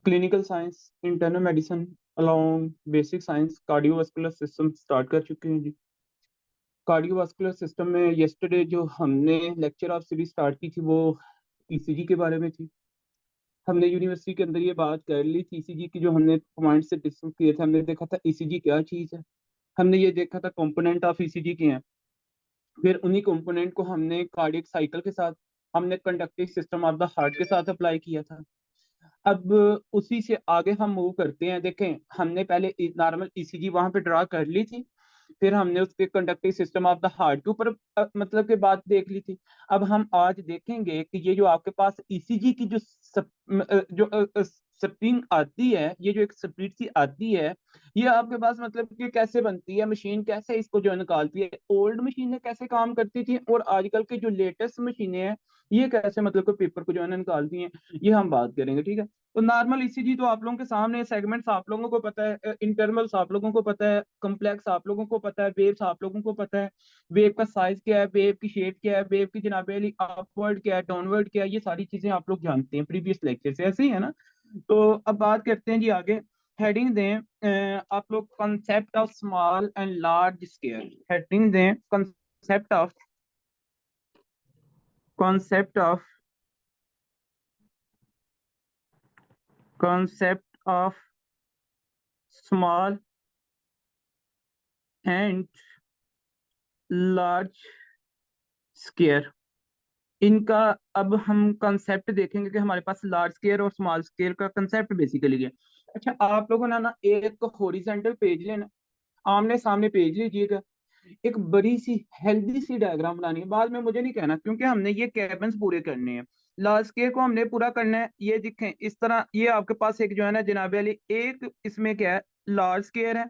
Clinical science, internal medicine along basic science, cardiovascular system start कर चुके हैं जी। Cardiovascular system में यस्टरडे जो हमने लेक्चर ऑफ सीरीज स्टार्ट की थी वो ईसीजी के बारे में थी। हमने यूनिवर्सिटी के अंदर ये बात कर ली थी ईसीजी की, जो हमने पॉइंट से डिस्कस किए थे। हमने देखा था ईसीजी क्या चीज़ है, हमने ये देखा था कंपोनेंट ऑफ ईसीजी के हैं। फिर उन्हीं कंपोनेंट को हमने कार्डियक साइकिल के साथ, हमने conductive system of the heart के साथ अप्लाई किया था। अब उसी से आगे हम मूव करते हैं। देखें, हमने पहले नॉर्मल ईसीजी वहां पे ड्रा कर ली थी, फिर हमने उसके conductive system of the heart के ऊपर मतलब के बात देख ली थी। अब हम आज देखेंगे कि ये जो आपके पास ईसीजी की जो स्प्रिंग आती है, ये जो एक स्प्रिट सी आती है, ये आपके पास मतलब कि कैसे बनती है, मशीन कैसे इसको जो है निकालती है, ओल्ड मशीनें कैसे काम करती थी और आजकल की जो लेटेस्ट मशीनें हैं ये कैसे मतलब कि पेपर को जो है ना निकालती हैं, ये हम बात करेंगे। ठीक है, तो नॉर्मल ईसीजी तो आप लोगों के सामने, सेगमेंट्स आप लोगों को पता है, इंटरवल्स आप लोगों को पता है, कम्प्लेक्स आप लोगों को पता है, वेव्स आप लोगों को पता है, वेव का साइज क्या है, वेव की शेप क्या है, वेव की जनाबे अपवर्ड क्या है, डाउनवर्ड क्या है, ये सारी चीजें आप लोग जानते हैं प्रीवियस लेक्चर से, ऐसे ही है ना। तो अब बात करते हैं जी आगे। हेडिंग दें आप लोग, concept of small and large scale. Heading दें concept of, concept of concept of small and large scale। इनका अब हम कंसेप्ट देखेंगे कि हमारे पास लार्ज स्केल और स्मॉल स्केल का कंसेप्ट बेसिकली है। अच्छा, आप लोगों ने ना एक हॉरिजेंटल पेज लेना, आमने सामने पेज लीजिएगा, एक बड़ी सी हेल्दी सी डायग्राम बनानी है। बाद में मुझे नहीं कहना, क्योंकि हमने ये कैबिन्स पूरे करने हैं, लार्ज स्केल को हमने पूरा करना है। ये दिखें इस तरह, ये आपके पास एक जो है ना जनाबे वाली, एक इसमें क्या है, लार्ज स्केल है,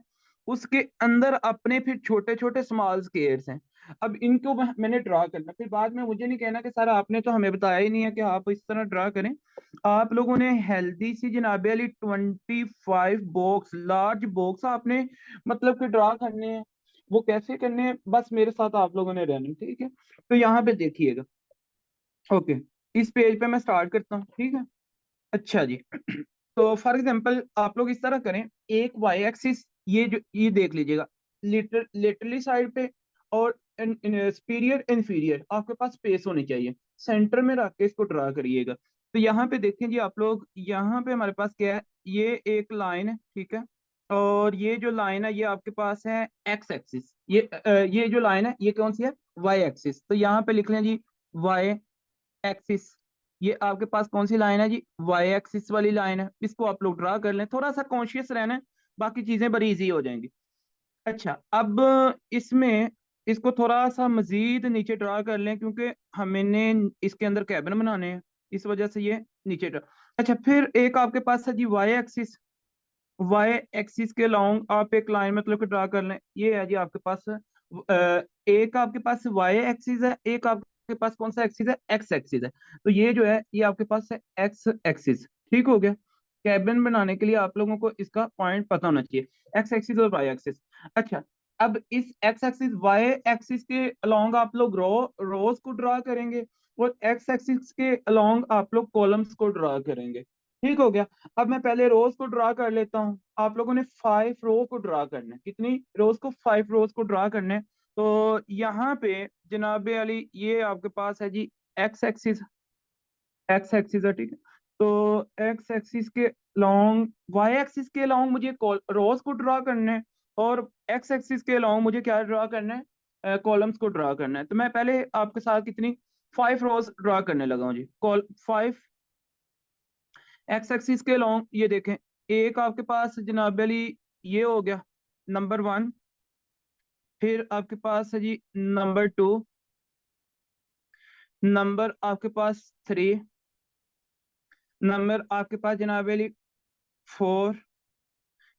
उसके अंदर अपने फिर छोटे छोटे स्मॉल स्केल्स हैं। अब इनको मैंने ड्रा करना, फिर बाद में मुझे नहीं कहना कि सर आपने तो हमें बताया ही नहीं है कि आप इस तरह ड्रा करें। आप लोगों ने हेल्दी सी जनाबे वाली 25 बॉक्स, लार्ज बॉक्स आपने मतलब कि ड्रा करने हैं। वो कैसे करने हैं, बस मेरे साथ आप लोगों ने रहना है, ठीक है। तो यहाँ पे देखिएगा, ओके, इस पेज पे मैं स्टार्ट करता हूँ, ठीक है। अच्छा जी, तो फॉर एग्जांपल आप लोग इस तरह करें, एक वाई एक्सिस, ये जो ये देख लीजिएगा, लिटरली साइड पे, और सुपीरियर इंफीरियर आपके पास स्पेस होनी चाहिए, सेंटर में रख के इसको ड्रा करिएगा। तो यहाँ पे देखें जी आप लोग, यहाँ पे हमारे पास क्या है, ये एक लाइन है, ठीक है, और ये जो लाइन है ये आपके पास है एक्स एक्सिस, ये जो लाइन है ये कौन सी है, वाई एक्सिस। तो यहाँ पे लिख लें जी वाई एक्सिस, ये आपके पास कौन सी लाइन है जी, वाई एक्सिस वाली लाइन है। इसको आप लोग ड्रा कर लें, थोड़ा सा कॉन्शियस रहना है, बाकी चीजें बड़ी इजी हो जाएंगी। अच्छा, अब इसमें इसको थोड़ा सा मजीद नीचे ड्रा कर लें, क्योंकि हमने इसके अंदर कैबिन बनाने हैं, इस वजह से ये नीचे ड्रा। अच्छा, फिर एक आपके पास है जी वाई एक्सिस, वाई एक्सिस के लॉन्ग आप एक लाइन मतलब कि ड्रा कर लें। ये है जी आपके पास एक आपके पास वाई एक्सिस है, एक आपके पास कौन सा एक्सिस है, एक्स एक्सिस है। तो ये जो है ये आपके पास है एक्स एक्सिस, ठीक हो गया। कैबिन बनाने के लिए आप लोगों को इसका पॉइंट पता होना चाहिए, एक्स एक्सिस और वाई एक्सिस। अच्छा, अब इस एक्स एक्सिस वाई एक्सिस के अलोंग आप लोग रोज को ड्रा करेंगे, और एक्स एक्सिस के अलोंग आप लोग कॉलम्स को ड्रा करेंगे, ठीक हो गया। अब मैं पहले रोज को ड्रा कर लेता हूँ। आप लोगों ने 5 रो को ड्रा करना है, कितनी रोज को, 5 रोज को ड्रा करना है। तो यहाँ पे जनाबे अली ये आपके पास है जी एक्स एक्सिस, एक्स एक्सिस है, ठीक है। तो एक्स एक्सिस के लॉन्ग, वाई एक्सिस के लॉन्ग मुझे रोज को ड्रा करना है, और एक्स एक्सिस के लॉन्ग मुझे क्या ड्रा करना है, कॉलम्स को ड्रा करना है। तो मैं पहले आपके साथ कितनी, 5 रोज ड्रा करने लगा हूँ जी, कॉल 5 एक्स एक्सिस के लॉन्ग। ये देखें, एक आपके पास जनाब अली ये हो गया नंबर 1, फिर आपके पास है जी नंबर 2, नंबर आपके पास 3, नंबर आपके पास जनाब अली 4।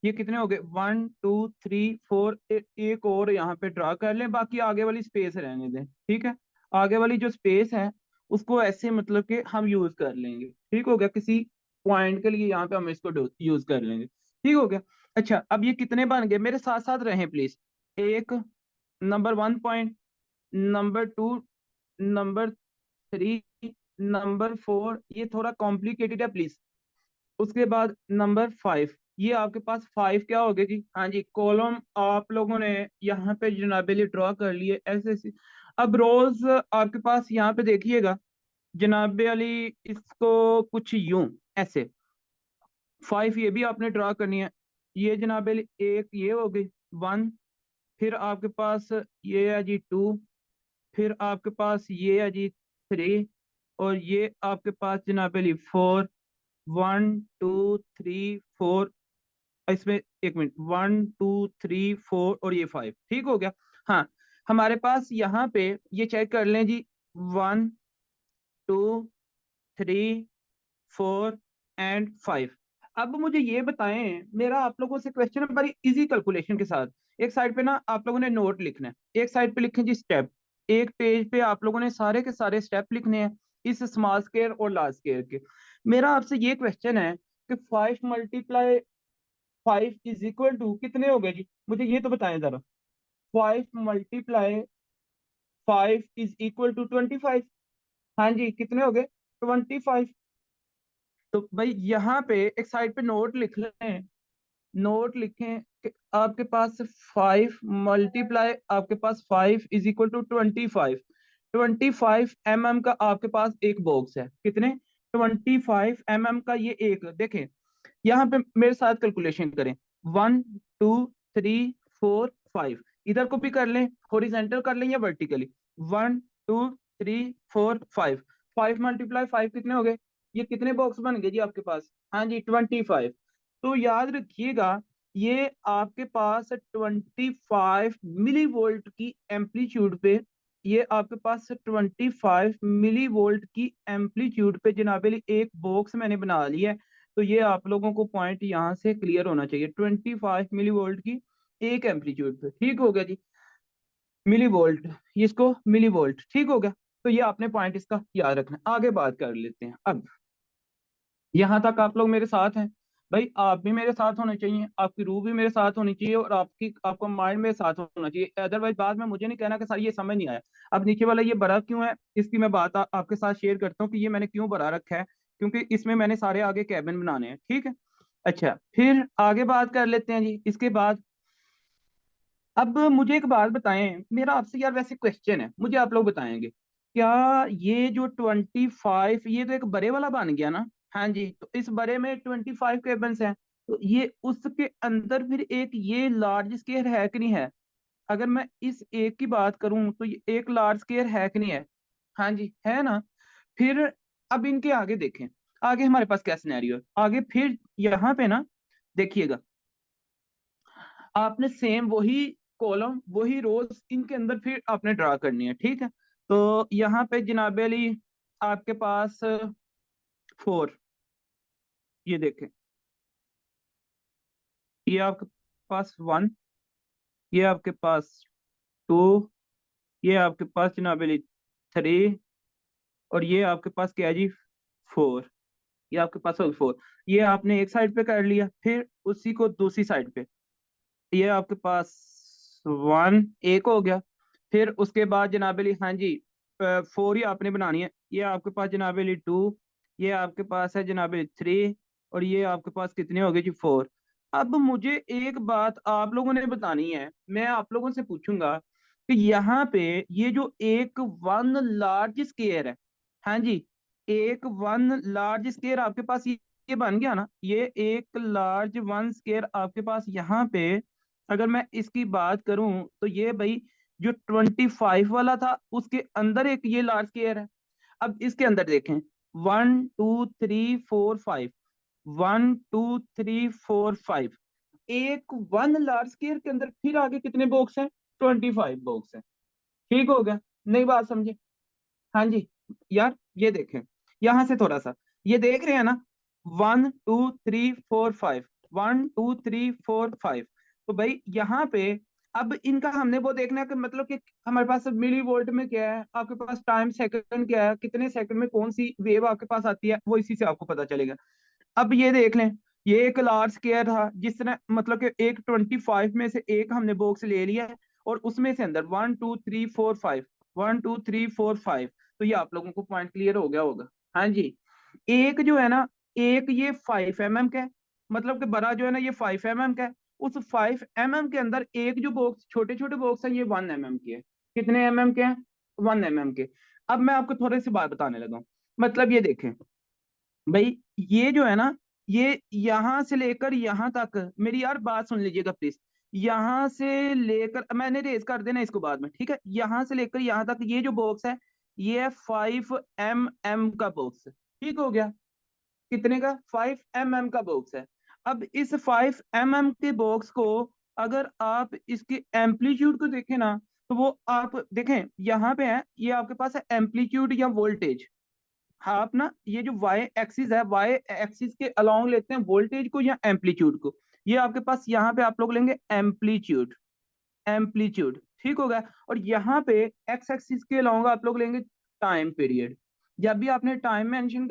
ये कितने हो गए, 1 2 3 4। एक और यहाँ पे ड्रा कर लें, बाकी आगे वाली स्पेस रहने दें, ठीक है। आगे वाली जो स्पेस है उसको ऐसे मतलब कि हम यूज कर लेंगे, ठीक हो गया, किसी पॉइंट के लिए यहाँ पे हम इसको यूज कर लेंगे, ठीक हो गया। अच्छा, अब ये कितने बन गए, मेरे साथ साथ रहें प्लीज। एक, number 1 point, number 2, number 3, number 4। ये थोड़ा कॉम्प्लिकेटेड है प्लीज, उसके बाद नंबर 5, ये आपके पास 5 क्या हो गया जी? हाँ जी, कॉलम आप लोगों ने यहाँ पे जनाबेली ड्रॉ कर लिए ऐसे ऐसे। अब रोज आपके पास यहाँ पे देखिएगा जनाबे अली, इसको कुछ यूं ऐसे 5 ये भी आपने ड्रॉ करनी है। ये जनाबे अली एक ये हो गई 1, फिर आपके पास ये है जी 2, फिर आपके पास ये है जी 3, और ये आपके पास जनाबे अली 4, 1 2 3 4, इसमें एक मिनट 1 2 3 4 और ये 5, ठीक हो गया। हाँ, हमारे पास यहाँ पे ये चेक कर लें जी, 1 2 3 4 एंड 5। अब मुझे ये बताएं, मेरा आप लोगों से क्वेश्चन है बड़ी इजी कैलकुलेशन के साथ। एक साइड पे ना आप लोगों ने नोट लिखना है, एक साइड पे लिखें जी स्टेप। एक पेज पे आप लोगों ने सारे के सारे स्टेप लिखने हैं इस स्मॉल स्केयर और लार्ज स्केयर के। मेरा आपसे ये क्वेश्चन है कि 5 × 5 कितने हो गए जी? मुझे ये तो बताएं जरा। 5 × 5 = 25। हाँ जी, कितने हो गए? 25। तो भाई यहाँ पे एक साइड पे नोट लिख लें, नोट लिखें कि आपके पास 5 × आपके पास 5 = 25। 25 mm का आपके पास एक बॉक्स है, कितने? 25 mm का ये एक, देखें यहाँ पे मेरे साथ कैलकुलेशन करें। 1 2 3 4 5, इधर को भी कर लें, हॉरिजेंटल कर लें या वर्टिकली। 1 2 3 4 5, 5 × 5 कितने हो गए? ये कितने बॉक्स बन गए जी आपके पास? हाँ जी, 25। तो याद रखिएगा, ये आपके पास 25 मिली वोल्ट की एम्पलीट्यूड पे, ये आपके पास 25 मिली वोल्ट की एम्पलीट्यूड पे जनाबेली एक बॉक्स मैंने बना लिया है। तो ये आप लोगों को पॉइंट यहाँ से क्लियर होना चाहिए, 25 मिली वोल्ट की एक एम्पलीट्यूड पे, ठीक हो गया जी। मिली वोल्ट, इसको मिली वोल्ट, ठीक हो गया। तो ये आपने पॉइंट इसका याद रखना है। आगे बात कर लेते हैं। अब यहाँ तक आप लोग मेरे साथ हैं? भाई आप भी मेरे साथ होने चाहिए, आपकी रूह भी मेरे साथ होनी चाहिए, और आपका माइंड मेरे साथ होना चाहिए। अदरवाइज बाद में मुझे नहीं कहना कि सर ये समझ नहीं आया। अब नीचे वाला ये भरा क्यों है, इसकी मैं बात आपके साथ शेयर करता हूँ कि ये मैंने क्यों भरा रखा है। क्योंकि इसमें मैंने सारे आगे कैबिन बनाने हैं, ठीक है। अच्छा, फिर आगे बात कर लेते हैं जी इसके बाद। अब मुझे एक बात बताएं, मेरा आपसे यार वैसे क्वेश्चन है, मुझे आप लोग बताएंगे क्या ये जो 25, ये तो एक बड़े वाला बन गया ना? हाँ जी, तो इस बड़े में 25 केबल्स हैं, तो ये उसके अंदर फिर एक ये लार्ज स्केयर है कि नहीं है? अगर मैं इस एक की बात करूं तो ये एक लार्ज स्केयर है कि नहीं है? हाँ जी, है ना? फिर अब इनके आगे देखें, आगे हमारे पास क्या सिनेरियो है आगे। फिर यहाँ पे ना देखिएगा, आपने सेम वही कॉलम वही रोज इनके अंदर फिर आपने ड्रा करनी है, ठीक है। तो यहाँ पे जनाबे अली आपके पास 4, ये देखें, ये आपके पास 1, ये आपके पास 2, ये आपके पास जनाबे अली 3, और ये आपके पास क्या है जी? 4। ये आपके पास होगी 4। ये आपने एक साइड पे कर लिया, फिर उसी को दूसरी साइड पे, ये आपके पास 1 एक हो गया। फिर उसके बाद जनाब अली, हाँ जी, 4 ही आपने बनानी है। ये आपके पास जनाब अली 2, ये आपके पास है जनाब अली 3, और ये आपके पास कितने हो गए जी? 4। अब मुझे एक बात आप लोगों ने बतानी है, मैं आप लोगों से पूछूंगा कि यहाँ पे ये जो एक 1 लार्ज स्केयर है, हाँ जी, एक 1 लार्ज स्केयर आपके पास ये बन गया ना, ये एक लार्ज 1 स्केयर आपके पास यहाँ पे। अगर मैं इसकी बात करूं तो ये भाई जो 25 वाला था उसके अंदर एक ये लार्ज स्केयर है। अब इसके अंदर देखें, 1 2 3 4 5, 1 2 3 4 5, एक 1 लार्ज स्केयर के अंदर फिर आगे कितने बॉक्स हैं? 25 बॉक्स हैं, ठीक हो गया? नई बात समझे? हाँ जी। यार ये देखें, यहां से थोड़ा सा ये देख रहे हैं ना, 1 2 3 4 5, 1 2 3 4 5। तो भाई यहाँ पे अब इनका हमने वो देखना है कि मतलब कि हमारे पास मिली वोल्ट में क्या है, आपके पास टाइम सेकंड क्या है, कितने सेकंड में कौन सी वेव आपके पास आती है, वो इसी से आपको पता चलेगा। अब ये देख लें, ये एक लार्ज स्केयर था जिसने मतलब कि एक 25 में से एक हमने बॉक्स ले लिया है, और उसमें से अंदर 1 2 3 4 5, 1 2 3 4 5। तो ये आप लोगों को पॉइंट क्लियर हो गया होगा। हाँ जी, एक जो है ना, एक ये 5 mm का है, मतलब कि बड़ा जो है ना ये 5 mm का है। उस 5 mm के अंदर एक जो बॉक्स, छोटे छोटे बॉक्स है, ये 1 mm के है। कितने के हैं? 1 mm के। अब मैं आपको थोड़ी सी बात बताने लगा हूं। मतलब ये देखें भाई, ये जो है ना, ये यहां से लेकर यहां तक, मेरी यार बात सुन लीजिएगा प्लीज। यहां से लेकर, मैंने रेज कर देना इसको बाद में, ठीक है? यहां से लेकर यहां तक ये जो बॉक्स है, ये है 5 mm का बॉक्स। ठीक हो गया? कितने का? 5 mm का बॉक्स है। अब इस 5 mm के बॉक्स को अगर आप इसके एम्पलीट्यूड को देखें ना, तो वो आप देखें यहाँ पे है, ये आपके पास है एम्पलीट्यूड या वोल्टेज। हाँ, आप ना ये जो वाई एक्सिस है, वाई एक्सिस के अलोंग लेते हैं वोल्टेज को या एम्पलीट्यूड को। ये आपके पास यहाँ पे आप लोग लेंगे एम्पलीट्यूड। एम्पलीट्यूड, ठीक हो गया? और यहाँ पे एक्स एक्सिस के अलाउंग आप लोग लेंगे टाइम पीरियड। जब भी आपने टाइम मेंशन,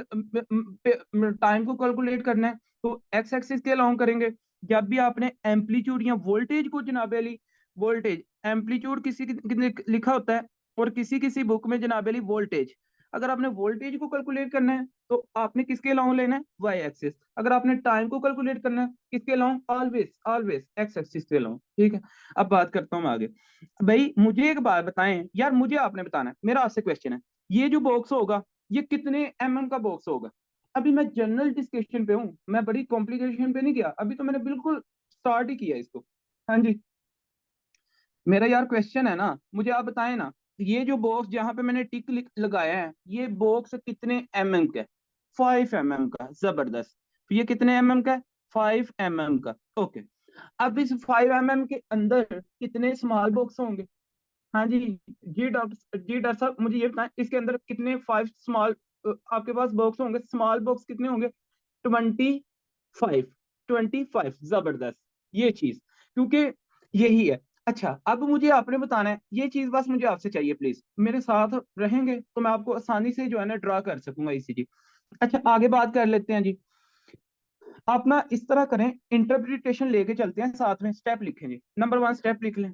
टाइम को कैलकुलेट करना है, तो एक्स एक्सिस के अलाउंग करेंगे। जब भी आपने एम्पलीट्यूड या वोल्टेज को, जनाब अली, वोल्टेज, एम्पलीट्यूड किसी लिखा होता है, और किसी किसी बुक में जनाब अली वोल्टेज। अगर आपने वोल्टेज को कैलकुलेट करना है तो आपने किसके अलाउंग लेना है? Y axis. अगर आपने टाइम को कैलकुलेट करना है किसके along? Always always X axis के अलाउंग, ठीक है? अब बात करता हूँ मैं आगे। भाई मुझे एक बात बताएं यार, मुझे आपने बताना है, मेरा आपसे क्वेश्चन है, ये जो बॉक्स होगा ये कितने का बॉक्स होगा? अभी मैं जनरल डिस्कशन पे हूँ, मैं बड़ी कॉम्प्लिकेशन पे नहीं गया, अभी तो मैंने बिल्कुल स्टार्ट ही किया इसको। हाँ जी, मेरा यार क्वेश्चन है ना, मुझे आप बताएं ना, ये जो बॉक्स जहां पे मैंने टिक लगाया है, ये बॉक्स कितने का है? 5 mm का। जबरदस्त। तो ये कितने का है? 5 mm का। ओके। अब इस 5 mm के अंदर कितने स्मॉल बॉक्स होंगे? हाँ जी, जी डॉक्टर साहब, मुझे ये बताएं इसके अंदर कितने 5 स्मॉल आपके पास बॉक्स होंगे? स्मॉल बॉक्स कितने होंगे? 25। 25, जबरदस्त। ये चीज, क्योंकि यही है। अच्छा, अब मुझे आपने बताना है ये चीज, बस मुझे आपसे चाहिए, प्लीज मेरे साथ रहेंगे तो मैं आपको आसानी से जो है ना ड्रा कर सकूंगा इसी जी। अच्छा, आगे बात कर लेते हैं जी। आप ना इस तरह करें, इंटरप्रिटेशन लेके चलते हैं साथ में, स्टेप लिखें जी। नंबर 1 स्टेप लिख लें।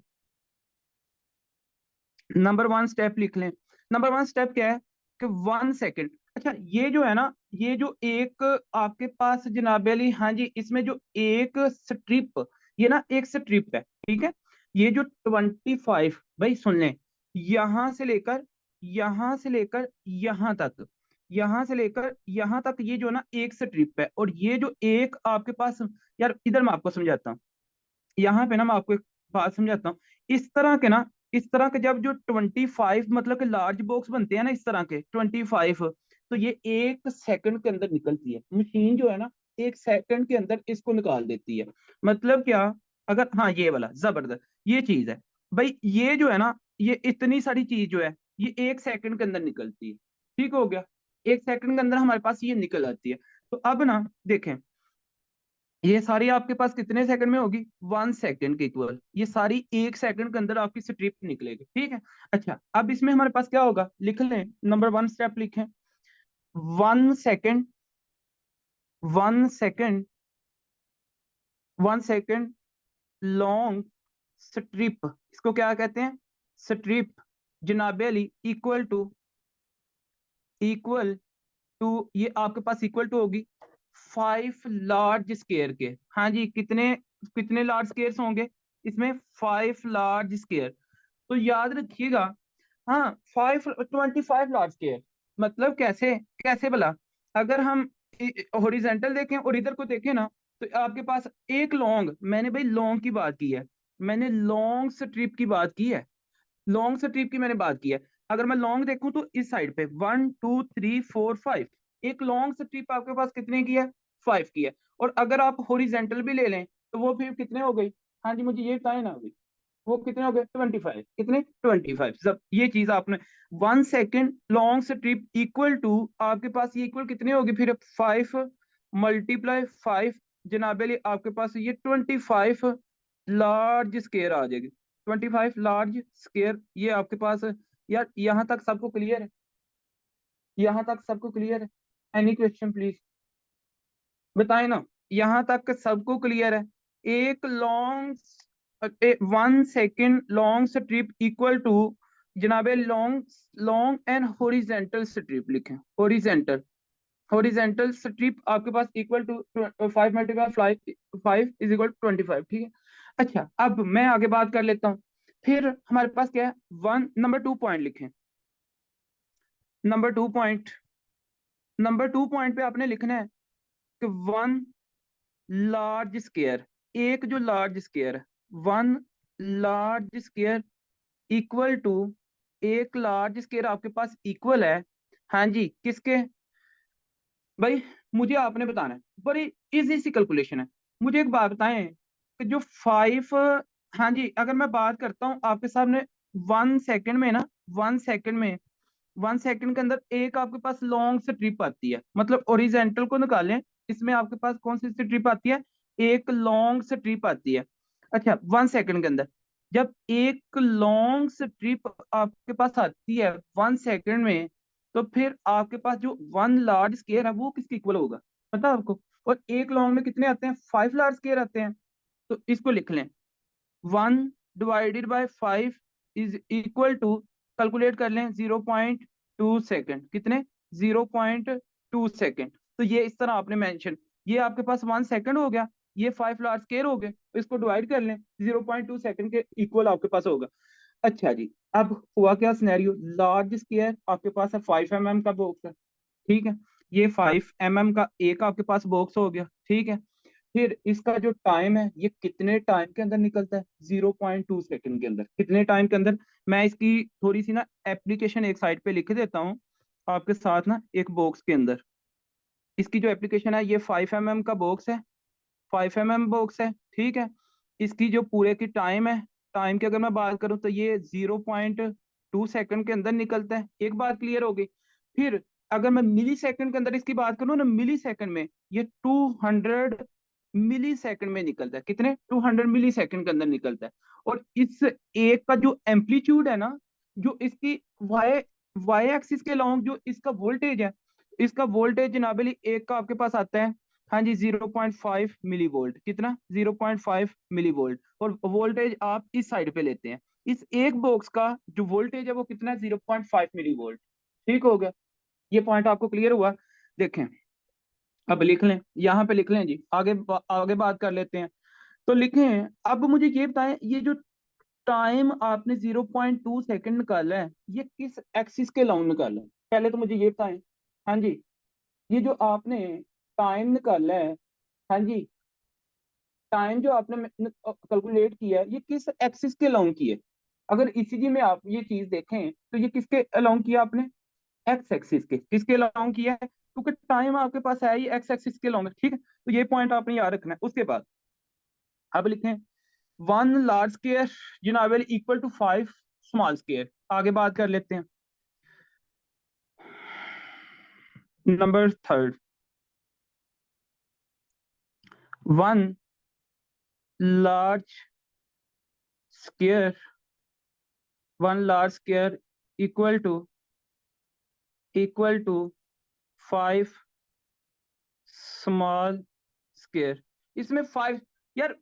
नंबर 1 स्टेप लिख लें। नंबर 1 स्टेप क्या है? कि 1 सेकेंड। अच्छा, ये जो है ना, ये जो एक आपके पास जनाब अली, हाँ जी, इसमें जो एक स्ट्रिप, ये ना एक स्ट्रिप है, ठीक है? ये जो 25, भाई सुन लें, यहां से लेकर, यहां से लेकर यहां तक, यहां से लेकर यहां तक, ये जो ना एक स्ट्रिप है। और ये जो एक आपके पास, यार इधर मैं आपको समझाता हूँ, यहाँ पे ना मैं आपको एक बात समझाता हूँ। इस तरह के ना, इस तरह के जब जो 25 मतलब के लार्ज बॉक्स बनते हैं ना, इस तरह के 25, तो ये 1 सेकंड के अंदर निकलती है मशीन जो है ना, 1 सेकंड के अंदर इसको निकाल देती है। मतलब क्या? अगर, हाँ, ये वाला जबरदस्त, ये चीज है भाई, ये जो है ना, ये इतनी सारी चीज जो है, ये 1 सेकंड के अंदर निकलती है। ठीक हो गया? 1 सेकंड के अंदर हमारे पास ये निकल आती है। तो अब ना देखें, ये सारी आपके पास कितने सेकंड में होगी? 1 सेकंड के इक्वल। ये सारी 1 सेकंड के अंदर आपकी स्ट्रिप निकलेगी, ठीक है? अच्छा, अब इसमें हमारे पास क्या होगा, लिख लें। नंबर 1 स्टेप लिखें। 1 second, 1 second, 1 second long strip, इसको क्या कहते हैं? स्ट्रिप, जनाबे अली, इक्वल टू, इक्वल टू, ये आपके पास इक्वल टू होगी 5 लार्ज स्केयर के। हाँ जी, कितने, कितने लार्ज स्केयर होंगे इसमें? 5 लार्ज स्केयर। तो याद रखिएगा, हाँ, 25 लार्ज स्केयर। मतलब कैसे, कैसे भला? अगर हम हॉरिजेंटल देखें और इधर को देखें ना, तो आपके पास एक लॉन्ग, मैंने भाई लॉन्ग की बात की है, मैंने लॉन्ग स्ट्रिप की बात की है, लॉन्ग स्ट्रिप की मैंने बात की है। अगर मैं लॉन्ग देखूं तो इस साइड पे 1 2 3 4 5, एक लॉन्ग स्ट्रिप आपके पास कितने की है? 5 की है। और अगर आप हॉरिजेंटल भी ले लें तो वो फिर कितने हो गई? हाँ जी, मुझे ये बताए ना अभी, वो कितने हो गए? 25। कितने? 25। सब ये चीज आपने, 1 second long strip equal to, आपके पास ये इक्वल कितने होगी फिर? 5 × 5 जनाबे लिए, आपके पास ये 25 लार्ज स्केयर आ जाएगी। 25 लार्ज स्केयर, ये आपके पास। यार यहाँ तक सबको क्लियर है? यहाँ तक सबको क्लियर है? एनी क्वेश्चन प्लीज बताएं ना। यहाँ तक सबको क्लियर है? एक long, 1 second long strip equal to, जनाबे long, long and horizontal strip लिखें, होरिजेंटल, हॉरिजेंटल स्ट्रिप आपके पास equal to 5 × 5 is equal to 25, ठीक है। अच्छा, अब मैं आगे बात कर लेता हूँ। फिर हमारे पास क्या है, वन नंबर 2 पॉइंट लिखें। नंबर 2 पॉइंट, नंबर 2 पॉइंट पे आपने लिखना है कि वन लार्ज स्केयर, एक जो लार्ज स्केयर है, one large square equal to, एक लार्ज स्केयर आपके पास इक्वल है, हाँ जी, किसके भाई, मुझे आपने बताना है। बड़ी इजी सी कैलकुलेशन है। मुझे एक बात बताएं कि जो 5, हाँ जी, अगर मैं बात करता हूँ आपके सामने, 1 सेकंड में ना, 1 सेकंड में, 1 सेकंड के अंदर एक आपके पास लॉन्ग स्ट्रिप आती है, मतलब ओरिजेंटल को निकालें, इसमें आपके पास कौन सी स्ट्रिप आती है, एक लॉन्ग स्ट्रिप आती है। अच्छा, 1 सेकंड के अंदर जब एक लॉन्ग स्ट्रिप आपके पास आती है 1 सेकंड में, तो फिर आपके पास जो वन लार्ज स्केयर है वो किसके इक्वल होगा, पता है आपको? और एक लॉन्ग में कितने आते हैं, 5 लार्ज स्केयर आते हैं। तो इसको लिख लें, 1/5 इज इक्वल टू, कैलकुलेट कर लें, 0.2 सेकेंड, कितने, 0.2 सेकेंड। तो ये इस तरह आपने मेंशन, ये आपके पास 1 सेकेंड हो गया, ये 5 लार्ज स्केयर हो गए, तो इसको डिवाइड कर लें, 0.2 सेकेंड के इक्वल आपके पास होगा। अच्छा जी, अब हुआ क्या सिनेरियो, लार्ज स्केयर आपके पास है 5 mm का बॉक्स है, ठीक है। ये 5 mm का एक आपके पास बॉक्स हो गया, ठीक है। फिर इसका जो टाइम है, ये कितने टाइम के अंदर निकलता है, 0.2 सेकेंड के अंदर, कितने टाइम के अंदर। मैं इसकी थोड़ी सी ना एप्लीकेशन एक साइड पे लिख देता हूँ आपके साथ ना, एक बॉक्स के अंदर। इसकी जो एप्लीकेशन है, ये 5 mm का बॉक्स है, 5 mm बॉक्स है, ठीक है। इसकी जो पूरे की टाइम है, टाइम की अगर मैं बात करूं तो ये 0.2 सेकेंड के अंदर निकलता है, एक बात क्लियर हो गई। फिर अगर मैं मिली सेकंड के अंदर इसकी बात करूं ना, मिली सेकंड में ये 200 मिली सेकंड में निकलता है, कितने, 200 मिली सेकंड के अंदर निकलता है। और इस एक का जो एम्पलीट्यूड है ना, जो इसकी वाई वाई एक्सिस के लॉन्ग जो इसका वोल्टेज है, इसका वोल्टेज जनाबली एक का आपके पास आता है, हाँ जी, 0.5 मिली वोल्ट, कितना, 0.5 मिली वोल्ट। और वोल्टेज आप इस साइड पे लेते हैं, इस एक बॉक्स का जो वोल्टेज है वो कितना है, 0.5 मिली वोल्ट। ठीक हो गया, ये पॉइंट आपको क्लियर हुआ। देखें, अब लिख लें, यहाँ पे लिख लें जी, आगे बात कर लेते हैं। तो लिखें, अब मुझे ये बताएं, ये जो टाइम आपने 0.2 सेकेंड निकाला है, ये किस एक्सिस के लॉन्ग निकाला है, पहले तो मुझे ये बताएं। हाँ जी, ये जो आपने टाइम निकाला है, हाँ जी, टाइम जो आपने कैलकुलेट किया है, ये किस एक्सिस के अलोंग की है। अगर ईसीजी में आप ये चीज देखें तो ये किसके अलोंग किया आपने, एक्स एक्सिस के, किसके अलोंग किया है, क्योंकि टाइम आपके पास है ही एक्स एक्सिस के अलोंग, ठीक है। तो ये पॉइंट आपने याद रखना है। उसके बाद अब लिखें, वन लार्ज स्केयर जनाब इक्वल टू 5 स्मॉल स्केयर। आगे बात कर लेते हैं, number third, one large square, one large square equal to, equal to 5 small square. इसमें 5, यार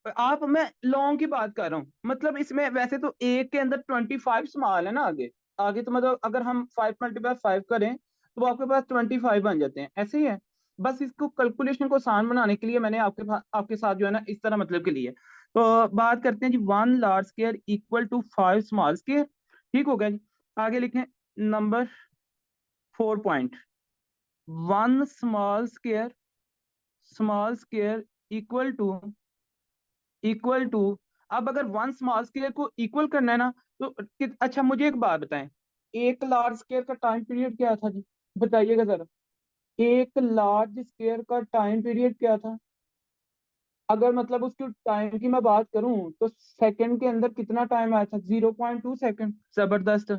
आप, मैं लॉन्ग की बात कर रहा हूँ, मतलब इसमें वैसे तो एक के अंदर 25 स्मॉल है ना, आगे आगे तो मतलब अगर हम 5 × 5 करें तो आपके पास 25 बन जाते हैं, ऐसे ही है। बस इसको कैलकुलेशन को आसान बनाने के लिए मैंने आपके साथ जो है ना, इस तरह मतलब के लिए। तो बात करते हैं जी, one large square equal to 5 small square, ठीक हो गया जी। आगे लिखें, number 4 point, one small square equal to, equal to, अब अगर वन स्मॉल स्केयर को इक्वल करना है ना, तो अच्छा मुझे एक बात बताएं, एक लार्ज स्केयर का टाइम पीरियड क्या था जी, बताइएगा जरा। एक लार्ज स्केयर का टाइम पीरियड क्या था, अगर मतलब उसकी टाइम की मैं बात करूं तो सेकंड के अंदर कितना टाइम आया था, 0.2 सेकेंड। जबरदस्त,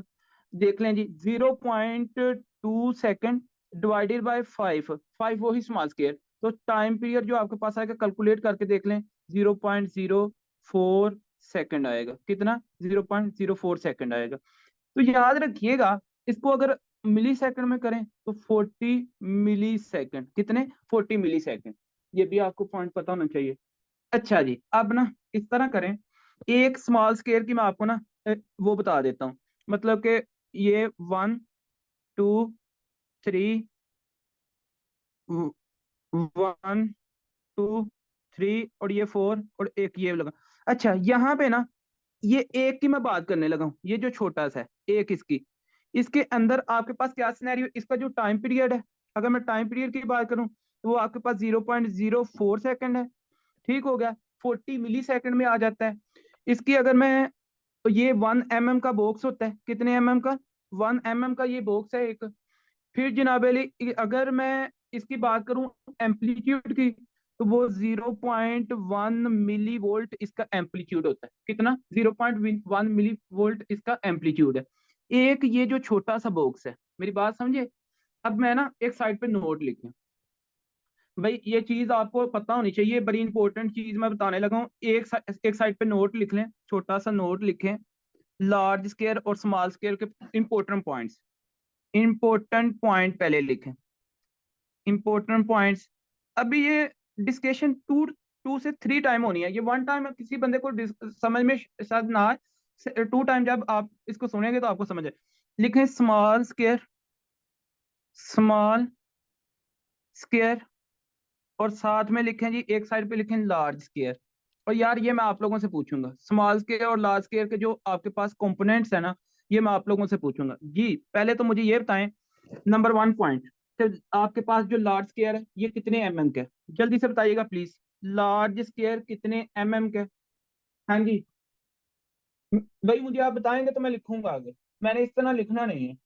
देख लें जी, 0.2 सेकेंड डिवाइडेड बाय 5, वही स्मॉल स्केयर। तो टाइम पीरियड जो आपके पास आएगा, कैलकुलेट करके देख लें, 0.04 सेकेंड आएगा, कितना, 0.04 सेकेंड आएगा। तो याद रखिएगा, इसको अगर मिली सेकंड में करें तो 40 मिली सेकंड, कितने, 40 मिली सेकंड। ये भी आपको पॉइंट पता होना चाहिए। अच्छा जी, अब ना इस तरह करें, एक स्मॉल स्केयर की मैं आपको ना वो बता देता हूँ, मतलब कि ये 1, 2, 3, 1 2 3 और ये 4 और एक ये लगा। अच्छा यहाँ पे ना, ये एक की मैं बात करने लगा हूँ, ये जो छोटा सा है एक इसकी, इसके अंदर आपके पास क्या सिनेरियो, इसका जो टाइम पीरियड है, अगर मैं टाइम पीरियड की बात करूं तो वो आपके पास 0.04 सेकंड है। ठीक हो गया, 40 मिली सेकंड में आ जाता है। इसकी अगर मैं, तो ये 1 mm का बॉक्स होता है, कितने का 1 mm का ये बॉक्स है एक। फिर जनाब अली अगर मैं इसकी बात करूं एम्पलीट्यूड की, तो वो 0.1 मिली वोल्ट इसका एम्पलीट्यूड होता है। कितना? 0.1 मिली वोल्ट इसका एम्पलीट्यूड है। एक ये जो छोटा सा बॉक्स है, मेरी बात समझे। अब मैं ना एक साइड पे नोट लिखे, भाई ये चीज आपको पता होनी चाहिए, बड़ी इंपॉर्टेंट चीज मैं बताने लगा हूँ। एक साइड पे नोट लिख लें, छोटा सा नोट लिखें, लार्ज स्केयर और स्मॉल स्केयर के इंपॉर्टेंट पॉइंट्स। इंपॉर्टेंट पॉइंट पहले लिखें, इंपॉर्टेंट पॉइंट्स। अभी ये डिस्कशन 2 से 3 टाइम होनी है, ये 1 टाइम किसी बंदे को समझ में शायद ना आए। 2 टाइम जब आप इसको सुनेंगे तो आपको समझ आए। लिखें स्मॉल स्केयर, स्मॉल स्केयर, और साथ में लिखें जी एक साइड पे लिखें लार्ज स्केयर। और यार ये मैं आप लोगों से पूछूंगा, स्मॉल स्केयर और लार्ज स्केयर के जो आपके पास कंपोनेंट्स है ना, ये मैं आप लोगों से पूछूंगा जी। पहले तो मुझे ये बताएं, नंबर 1 पॉइंट, तो आपके पास जो लार्ज स्केयर है ये कितने के है? जल्दी से बताइएगा प्लीज। लार्ज स्केयर कितने के है? हाँ जी, भाई मुझे आप बताएंगे तो मैं लिखूंगा आगे, मैंने इस तरह लिखना नहीं है।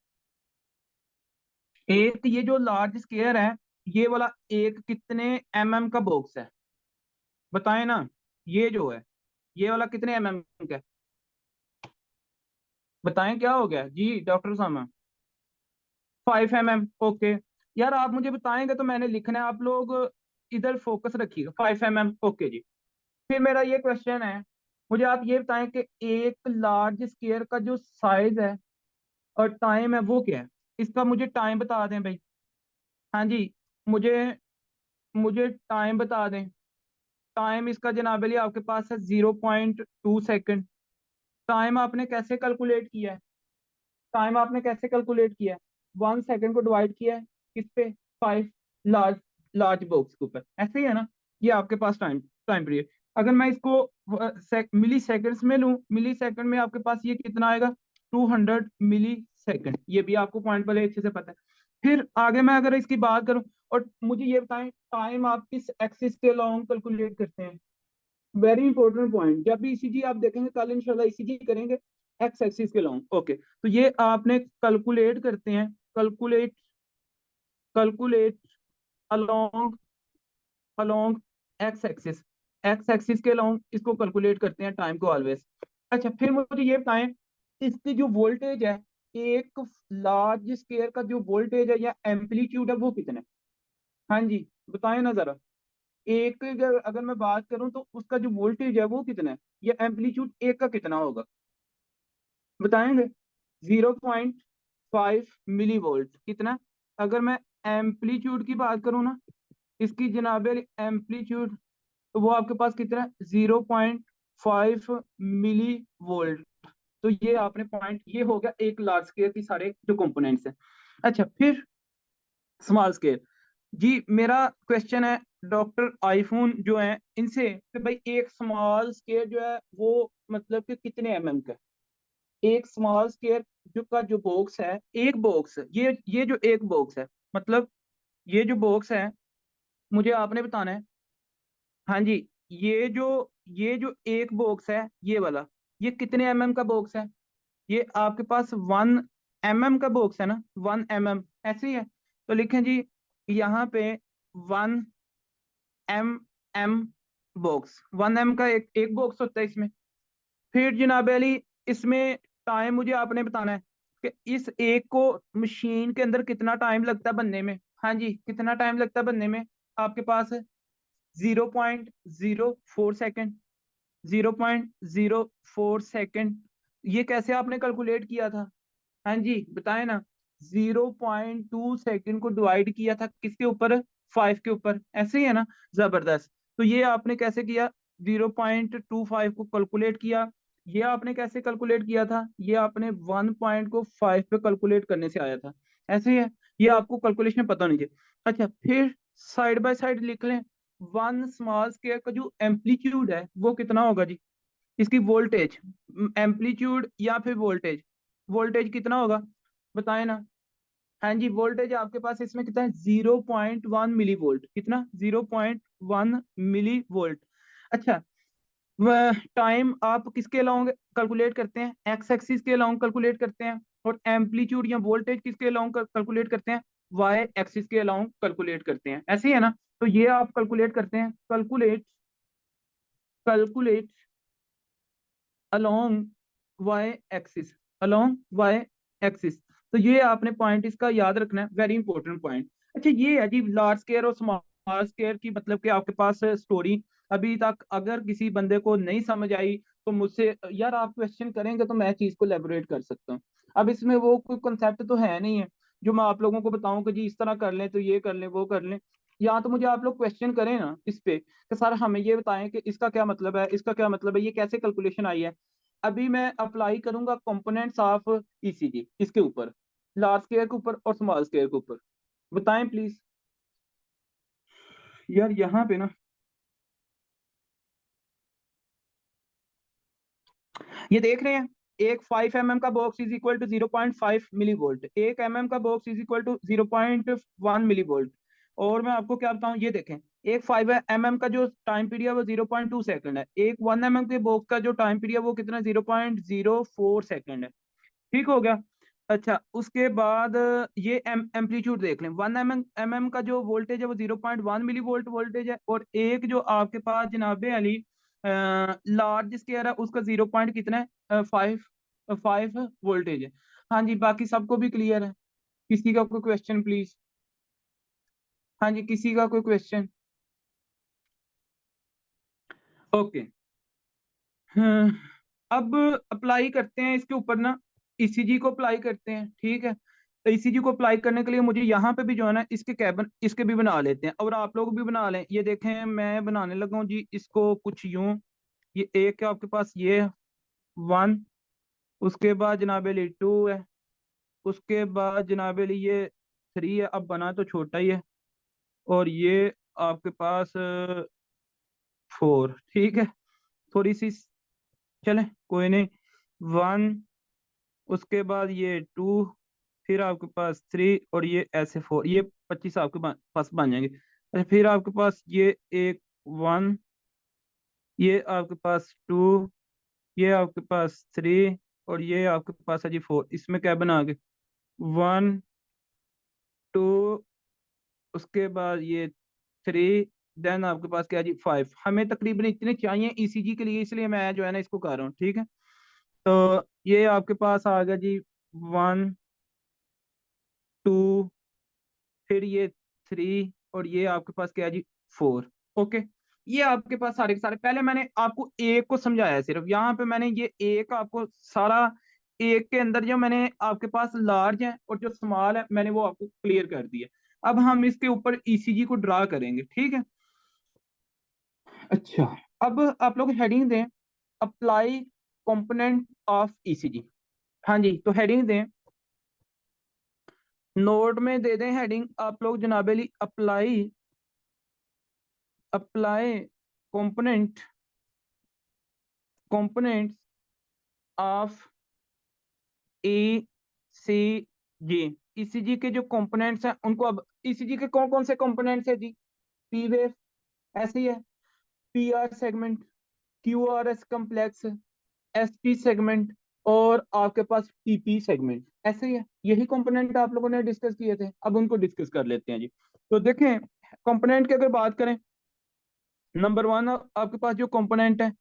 एक ये जो लार्ज स्केयर है, ये वाला एक कितने का बॉक्स है? बताएं ना। ये जो है, ये वाला कितने का है? बताएं क्या हो गया जी डॉक्टर साहब। 5 mm, ओके। यार आप मुझे बताएंगे तो मैंने लिखना है, आप लोग इधर फोकस रखिएगा। 5 mm, ओके जी। फिर मेरा ये क्वेश्चन है, मुझे आप ये बताएं कि एक लार्ज स्केयर का जो साइज है और टाइम है वो क्या है? इसका मुझे टाइम बता दें भाई। हाँ जी, मुझे मुझे टाइम बता दें। टाइम इसका जनाब अली आपके पास है 0.2 सेकंड। टाइम आपने कैसे कैलकुलेट किया है? टाइम आपने कैसे कैलकुलेट किया है? 1 सेकंड को डिवाइड किया है किस पे? 5 लार्ज लार्ज बॉक्स के ऊपर, ऐसे ही है ना। ये आपके पास टाइम टाइम पीरियड। अगर मैं इसको मिली सेकंड्स में लूं, मिली सेकंड में आपके पास ये कितना आएगा? 200 मिली सेकंड। ये भी आपको पॉइंट पहले अच्छे से पता है। फिर आगे मैं अगर इसकी बात करूं, और मुझे ये बताएं टाइम आप किस एक्सिस के लॉन्ग कैलकुलेट करते हैं? वेरी इंपॉर्टेंट पॉइंट, जब भी ईसीजी आप देखेंगे कल इंशाल्लाह ईसीजी करेंगे, एक्स एक्सिस के लॉन्ग। ओके, तो ये आपने कैलकुलेट करते हैं, calculate calculate along along x axis, x axis के लॉन्ग इसको कैलकुलेट करते हैं टाइम को ऑलवेज। अच्छा फिर मुझे ये बताएं, इसकी जो वोल्टेज है, एक लार्ज स्केयर का जो वोल्टेज है या एम्पलीट्यूड है वो कितना है? हाँ जी, बताएं ना जरा। एक अगर मैं बात करूं तो उसका जो वोल्टेज है वो कितना है, या एम्पलीट्यूड एक का कितना होगा? बताएंगे। 0.5 मिली वोल्ट कितना? अगर मैं एम्पलीट्यूड की बात करूं ना, इसकी जनाब एम्पलीट्यूड, तो वो आपके पास कितना है? 0.5 मिली वोल्ट। तो ये आपने पॉइंट, ये हो गया एक लार्ज स्केल की सारे जो कंपोनेंट्स हैं। अच्छा फिर स्मॉल स्केल। जी मेरा क्वेश्चन है डॉक्टर आईफोन जो है इनसे कि भाई एक स्मॉल स्केल जो है वो मतलब कि कितने का है? एक स्मॉल स्केयर जो का जो बॉक्स है, एक बॉक्स, ये जो एक बॉक्स है, मतलब ये जो बॉक्स है, मुझे आपने बताना है। हाँ जी, ये जो एक बॉक्स है ये वाला, ये कितने का बॉक्स है? ये आपके पास 1 mm का बॉक्स है ना, 1 mm, ऐसे ही है। तो लिखें जी यहाँ पे 1 mm बॉक्स, 1 m का एक बॉक्स होता है इसमें। फिर जनाब अली इसमें टाइम मुझे आपने बताना है कि इस एक को मशीन के अंदर कितना टाइम लगता है बनने में। हाँ जी, कितना टाइम लगता है बनने में? आपके पास है 0.04 सेकेंड, 0.04 सेकेंड। ये कैसे आपने कैलकुलेट किया था? हाँ जी बताए ना। 0.2 सेकेंड को डिवाइड किया था किसके ऊपर? 5 के ऊपर, ऐसे ही है ना। जबरदस्त। तो ये आपने कैसे किया? 0.25 को कैलकुलेट किया। ये आपने कैसे कैलकुलेट किया था? ये आपने 1 पॉइंट को 5 पे कैलकुलेट करने से आया था, ऐसे ही है। ये आपको कैलकुलेशन पता नहीं थी। अच्छा फिर साइड बाय साइड लिख लें। वन स्मॉल स्केयर का जो एम्पलीट्यूड है वो कितना होगा जी, इसकी वोल्टेज, एम्पलीट्यूड या फिर वोल्टेज, वोल्टेज कितना होगा बताएं ना। हाँ जी, वोल्टेज आपके पास इसमें कितना है, 0.1 मिली वोल्ट, कितना, 0.1 मिली वोल्ट। अच्छा, टाइम आप किसके अलाउंग कैलकुलेट करते हैं, एक्स एक्सिस के अलाउंग कैलकुलेट करते हैं, और एम्पलीट्यूड या वोल्टेज किसके अलाउंग कैलकुलेट करते हैं, वाई एक्सिस के अलाउंग कैलकुलेट करते हैं, ऐसे ही है ना। तो ये आप कैलकुलेट करते हैं, calculate, calculate along Y axis, along Y axis. तो ये आपने पॉइंट इसका याद रखना है, वेरी इंपॉर्टेंट पॉइंट। अच्छा, ये है जी लार्ज स्केयर और स्मॉल स्केयर की, मतलब कि आपके पास स्टोरी अभी तक अगर किसी बंदे को नहीं समझ आई तो मुझसे यार आप क्वेश्चन करेंगे तो मैं चीज को एलेबोरेट कर सकता हूँ। अब इसमें वो कोई कंसेप्ट तो है नहीं है जो मैं आप लोगों को बताऊं कि जी इस तरह कर लें तो ये कर लें वो कर लें। या तो मुझे आप लोग क्वेश्चन करें ना इस पे कि सर हमें ये बताएं कि इसका क्या मतलब है, इसका क्या मतलब है, ये कैसे कैलकुलेशन आई है। अभी मैं अप्लाई करूंगा कंपोनेंट्स ऑफ ईसीजी इसके ऊपर, लार्ज स्केयर के ऊपर और स्मॉल स्केयर के ऊपर, बताएं प्लीज। यार यहाँ पे ना, ये देख रहे हैं, एक 5 mm का box is equal to 0.5 millivolt, 1 mm का box is equal to 0.1 millivolt. और मैं आपको क्या बताऊं, ये देखें, एक 5 mm का जो टाइम पीरियड है वो 0.2 सेकंड है, एक 1 mm के बॉक्स का जो टाइम पीरियड वो कितना, 0.04 सेकंड है। ठीक हो गया। अच्छा, उसके बाद ये एम्पलीट्यूड देख लें, 1 mm का जो वोल्टेज है वो 0.1 मिली वोल्ट वोल्टेज है, और एक जो आपके पास जनाबे अली लार्ज स्केयर है उसका 0 पॉइंट कितना है, 5 वोल्टेज है। हाँ जी, बाकी सबको भी क्लियर है, किसी का कोई क्वेश्चन प्लीज। हाँ जी, किसी का कोई क्वेश्चन। ओके। हाँ, अब अप्लाई करते हैं इसके ऊपर ना, ईसीजी को अप्लाई करते हैं, ठीक है। तो ईसीजी को अप्लाई करने के लिए मुझे यहाँ पे भी जो है ना इसके कैबन इसके भी बना लेते हैं, और आप लोग भी बना लें। ये देखें मैं बनाने लगा हूँ जी इसको कुछ यूं, ये एक है आपके पास, ये वन, उसके बाद जनाब अली टू है, उसके बाद जनाब अली ये थ्री है, अब बना तो छोटा ही है, और ये आपके पास फोर, ठीक है। थोड़ी सी, चले कोई नहीं, वन, उसके बाद ये टू, फिर आपके पास थ्री, और ये ऐसे फोर, ये 25 आपके पास बन जाएंगे। अच्छा, फिर आपके पास ये एक वन, ये आपके पास टू, ये आपके पास थ्री, और ये आपके पास है जी फोर। इसमें क्या बना गए, वन, टू, उसके बाद ये थ्री, देन आपके पास क्या है जी फाइव। हमें तकरीबन इतने चाहिए ईसीजी के लिए, इसलिए मैं जो है ना इसको कर रहा हूँ, ठीक है। तो ये आपके पास आ गया जी वन, टू, फिर ये थ्री, और ये आपके पास क्या है जी फोर। ओके, ये आपके पास सारे के सारे, पहले मैंने आपको एक को समझाया है सिर्फ, यहाँ पे मैंने ये एक आपको सारा, एक के अंदर जो मैंने आपके पास लार्ज है और जो स्मॉल है मैंने वो आपको क्लियर कर दिया। अब हम इसके ऊपर ईसीजी को ड्रा करेंगे, ठीक है। अच्छा, अब आप लोग हेडिंग दें, अप्लाई कंपोनेंट ऑफ ईसीजी। हाँ जी, तो हेडिंग दें, नोट में दे दें हेडिंग आप लोग जनाबेली, apply, apply component, components of E C G. ECG के जो कंपोनेंट्स हैं उनको, अब ईसीजी के कौन कौन से कंपोनेंट्स है जी, पी वेव, ऐसे ही है, P R segment, Q R S complex, S T segment, और आपके पास टीपी सेगमेंट, ऐसे ही है। यही कंपोनेंट आप लोगों ने डिस्कस किए थे, अब उनको डिस्कस कर लेते हैं जी। तो देखें, कंपोनेंट की अगर बात करें, नंबर वन आपके पास जो कंपोनेंट है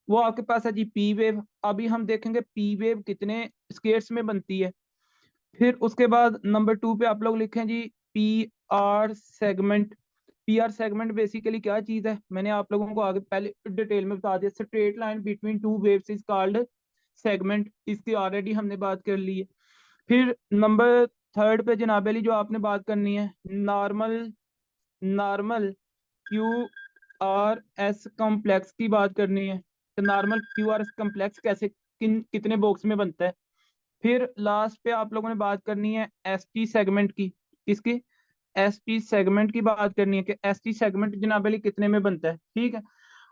वो आपके पास है जी पी वेव। अभी हम देखेंगे पी वेव कितने स्केयर्स में बनती है। फिर उसके बाद नंबर टू पे आप लोग लिखें G P R segment. P R segment basically क्या चीज है, मैंने आप लोगों को आगे पहले डिटेल में बता दिया, straight line between two waves is called segment, इसकी ऑलरेडी हमने बात कर ली है। फिर नंबर थर्ड पे जनाब अली जो आपने बात करनी है, normal, normal Q R S complex की बात करनी है। तो normal Q R S complex कैसे, कितने बॉक्स में बनता है। फिर लास्ट पे आप लोगों ने बात करनी है एस टी सेगमेंट की, किसकी, एस टी सेगमेंट की बात करनी है कि एस टी सेगमेंट जनाब अली कितने में बनता है, ठीक है।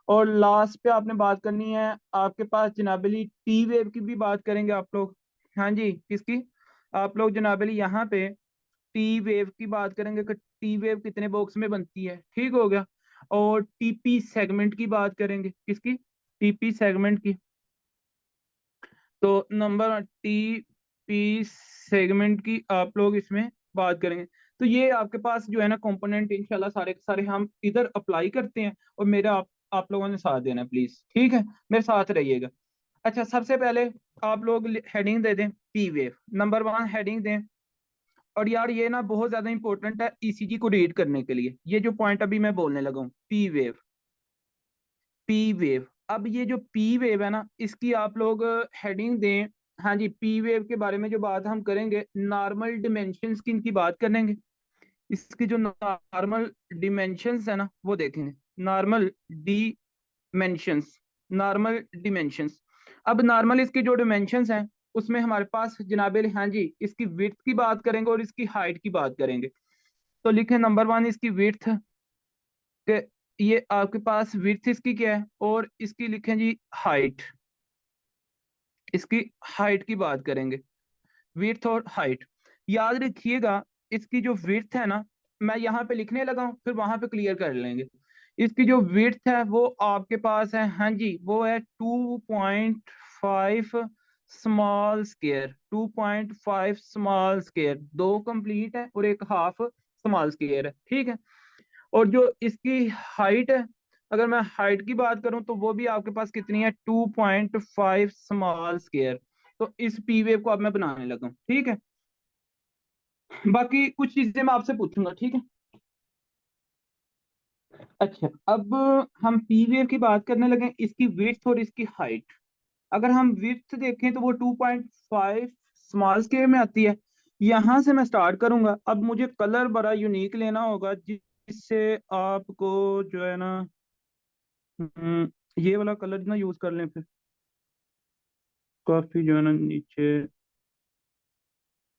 और लास्ट पे आपने बात करनी है आपके पास जनाब अली टी वेव की भी बात करेंगे आप लोग। हाँ जी, किसकी? आप लोग जनाब अली यहाँ पे टी वेव की बात करेंगे कि टी वेव कितने बॉक्स में बनती है, ठीक हो गया। और टीपी सेगमेंट की बात करेंगे, किसकी? टीपी सेगमेंट की। तो नंबर टी पी सेगमेंट की आप लोग इसमें बात करेंगे। तो ये आपके पास जो है ना कंपोनेंट इंशाल्लाह सारे के सारे हम इधर अप्लाई करते हैं, और मेरा आप लोगों ने साथ देना प्लीज, ठीक है, मेरे साथ रहिएगा। अच्छा, सबसे पहले आप लोग हेडिंग दे दें P wave, number one heading दें। और यार ये ना बहुत ज्यादा इंपॉर्टेंट है ईसीजी को रीड करने के लिए, ये जो पॉइंट अभी मैं बोलने लगा हूँ, पी वेव। पी वेव, अब ये जो पी वेव है ना, इसकी आप लोग हेडिंग दें। हाँ जी, पी वेव के बारे में जो बात हम करेंगे, नॉर्मल डिमेंशंस की इनकी बात करेंगे। इसकी जो नॉर्मल डिमेंशंस है ना वो देखेंगे। Normal dimensions, normal dimensions. अब नॉर्मल इसकी जो डिमेंशंस हैं उसमें हमारे पास जनाबे, हाँ जी, इसकी विड्थ की बात करेंगे और इसकी हाइट की बात करेंगे। तो लिखें नंबर वन इसकी विड्थ, के ये आपके पास विड्थ इसकी क्या है, और इसकी लिखें जी हाइट। इसकी हाइट की बात करेंगे, विड्थ और हाइट। याद रखिएगा इसकी जो विड्थ है ना, मैं यहाँ पे लिखने लगा हूँ फिर वहां पे क्लियर कर लेंगे। इसकी जो विड्थ है वो आपके पास है, हाँ जी, वो है 2.5 स्मॉल स्केयर। 2.5 स्मॉल स्केयर, दो कंप्लीट है और एक हाफ स्मॉल स्केयर है, ठीक है। और जो इसकी हाइट है, अगर मैं हाइट की बात करूं तो वो भी आपके पास कितनी है, 2.5 स्मॉल स्केयर। तो इस पी वेव को अब मैं बनाने लगा हूं, ठीक है। बाकी कुछ चीजें मैं आपसे पूछूंगा, ठीक है। अच्छा, अब हम पी वेव की बात करने लगे, इसकी विड्थ और इसकी हाइट। अगर हम विड्थ देखें तो वो 2.5 स्मॉल स्केयर में आती है। यहां से मैं स्टार्ट करूंगा। अब मुझे कलर बड़ा यूनिक लेना होगा जिससे आपको जो है ना, ये वाला कलर ना यूज कर लें फिर, काफी जो है ना नीचे।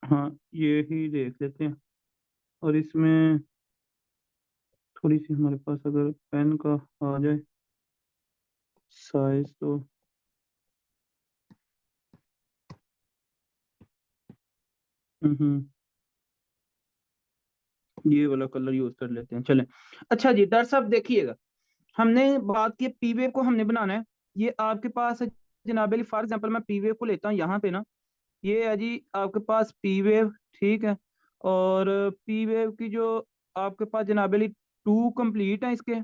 हाँ, ये ही देख लेते हैं। और इसमें थोड़ी सी हमारे पास अगर पेन का आ जाए साइज तो। हम्म, ये वाला कलर यूज कर लेते हैं, चलें। अच्छा जी, डर साहब देखिएगा, हमने बात की पी वेव को हमने बनाना है। ये आपके पास है जनाब अली, फॉर एग्जांपल मैं पी वेव को लेता हूँ यहाँ पे ना। ये है जी आपके पास पी वेव, ठीक है। और पी वेव की जो आपके पास जनाब अली टू कंप्लीट है इसके,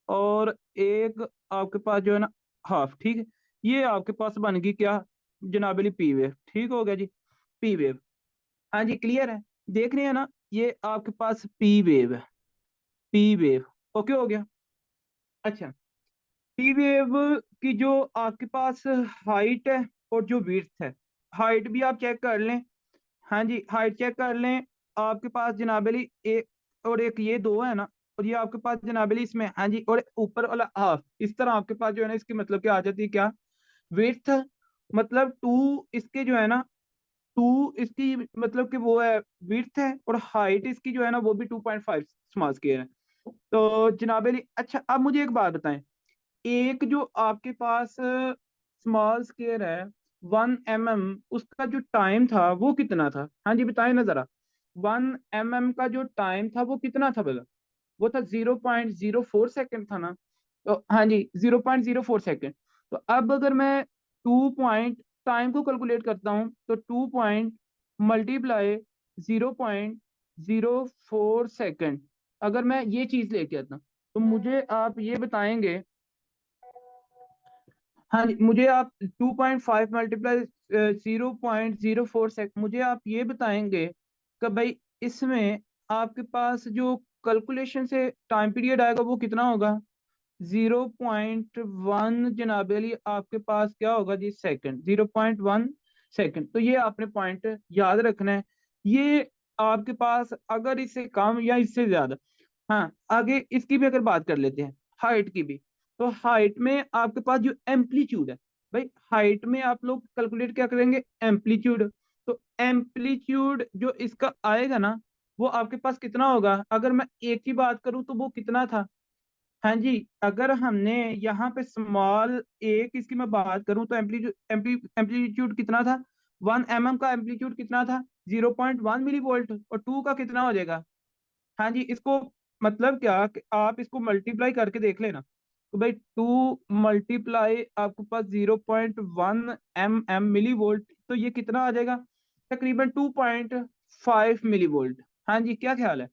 और एक आपके पास जो है ना हाफ, ठीक है। ये आपके पास बन गई क्या, जनाब अली पी वेव, ठीक हो गया जी। पी वेव, हाँ जी, क्लियर है, देख रहे हैं ना, ये आपके पास पी वेव है। पी वेव, ओके हो गया। अच्छा, टी वेव की जो आपके पास हाइट है और जो विड्थ है, हाइट भी आप चेक कर लें। हाँ जी, हाइट चेक कर लें। आपके पास जनाबली एक और एक, ये दो है ना, और ये आपके पास जनाबली इसमें, हाँ जी, और ऊपर वाला हाफ, इस तरह आपके पास जो है ना इसकी मतलब क्या आ जाती है, क्या विड्थ, मतलब टू इसके जो है ना, टू इसकी मतलब कि वो है विड्थ है, और हाइट इसकी जो है ना वो भी 2.5 स्मॉल स्केयर है। तो जनाबली, अच्छा अब मुझे एक बात बताएं, एक जो आपके पास स्मॉल स्केयर है 1 mm, उसका जो टाइम था वो कितना था, हाँ जी बताएं ना जरा। 1 mm का जो टाइम था वो कितना था भला? वो था 0.04 सेकेंड था ना। तो हाँ जी, 0.04 सेकेंड। तो अब अगर मैं टू पॉइंट टाइम को कैलकुलेट करता हूँ तो 2 पॉइंट × 0.04 सेकेंड, अगर मैं ये चीज लेके आता हूँ, तो मुझे आप ये बताएंगे, हाँ जी, मुझे आप 2.5 मल्टीप्लाई 0.04 सेकेंड, मुझे आप ये बताएंगे कि भाई इसमें आपके पास जो कैलकुलेशन से टाइम पीरियड आएगा वो कितना होगा? 0.1 जनाब अली आपके पास क्या होगा जी, सेकंड, 0.1 सेकंड। तो ये आपने पॉइंट याद रखना है। ये आपके पास अगर इससे कम या इससे ज्यादा, हाँ आगे इसकी भी अगर बात कर लेते हैं, हाइट की भी। तो हाइट में आपके पास जो एम्पलीट्यूड है, भाई हाइट में आप लोग कैलकुलेट क्या करेंगे, एम्पलीट्यूड। तो एम्पलीट्यूड जो इसका आएगा ना, वो आपके पास कितना होगा? अगर मैं एक की बात करूं तो वो कितना था? हाँ जी, अगर हमने यहाँ पे स्मॉल ए की इसकी मैं बात करूं तो एम्पलीट्यूड कितना था? 1 mm का एम्पलीट्यूड कितना था? 0.1 मिली वोल्ट। और टू का कितना हो जाएगा? हाँ जी, इसको मतलब क्या कि आप इसको मल्टीप्लाई करके देख लेना। तो भाई 2 आपके पास 0.1 mm मिली वोल्ट, तो ये कितना आ जाएगा? तकरीबन 2.5 मिली वोल्ट। हाँ जी, क्या ख्याल है?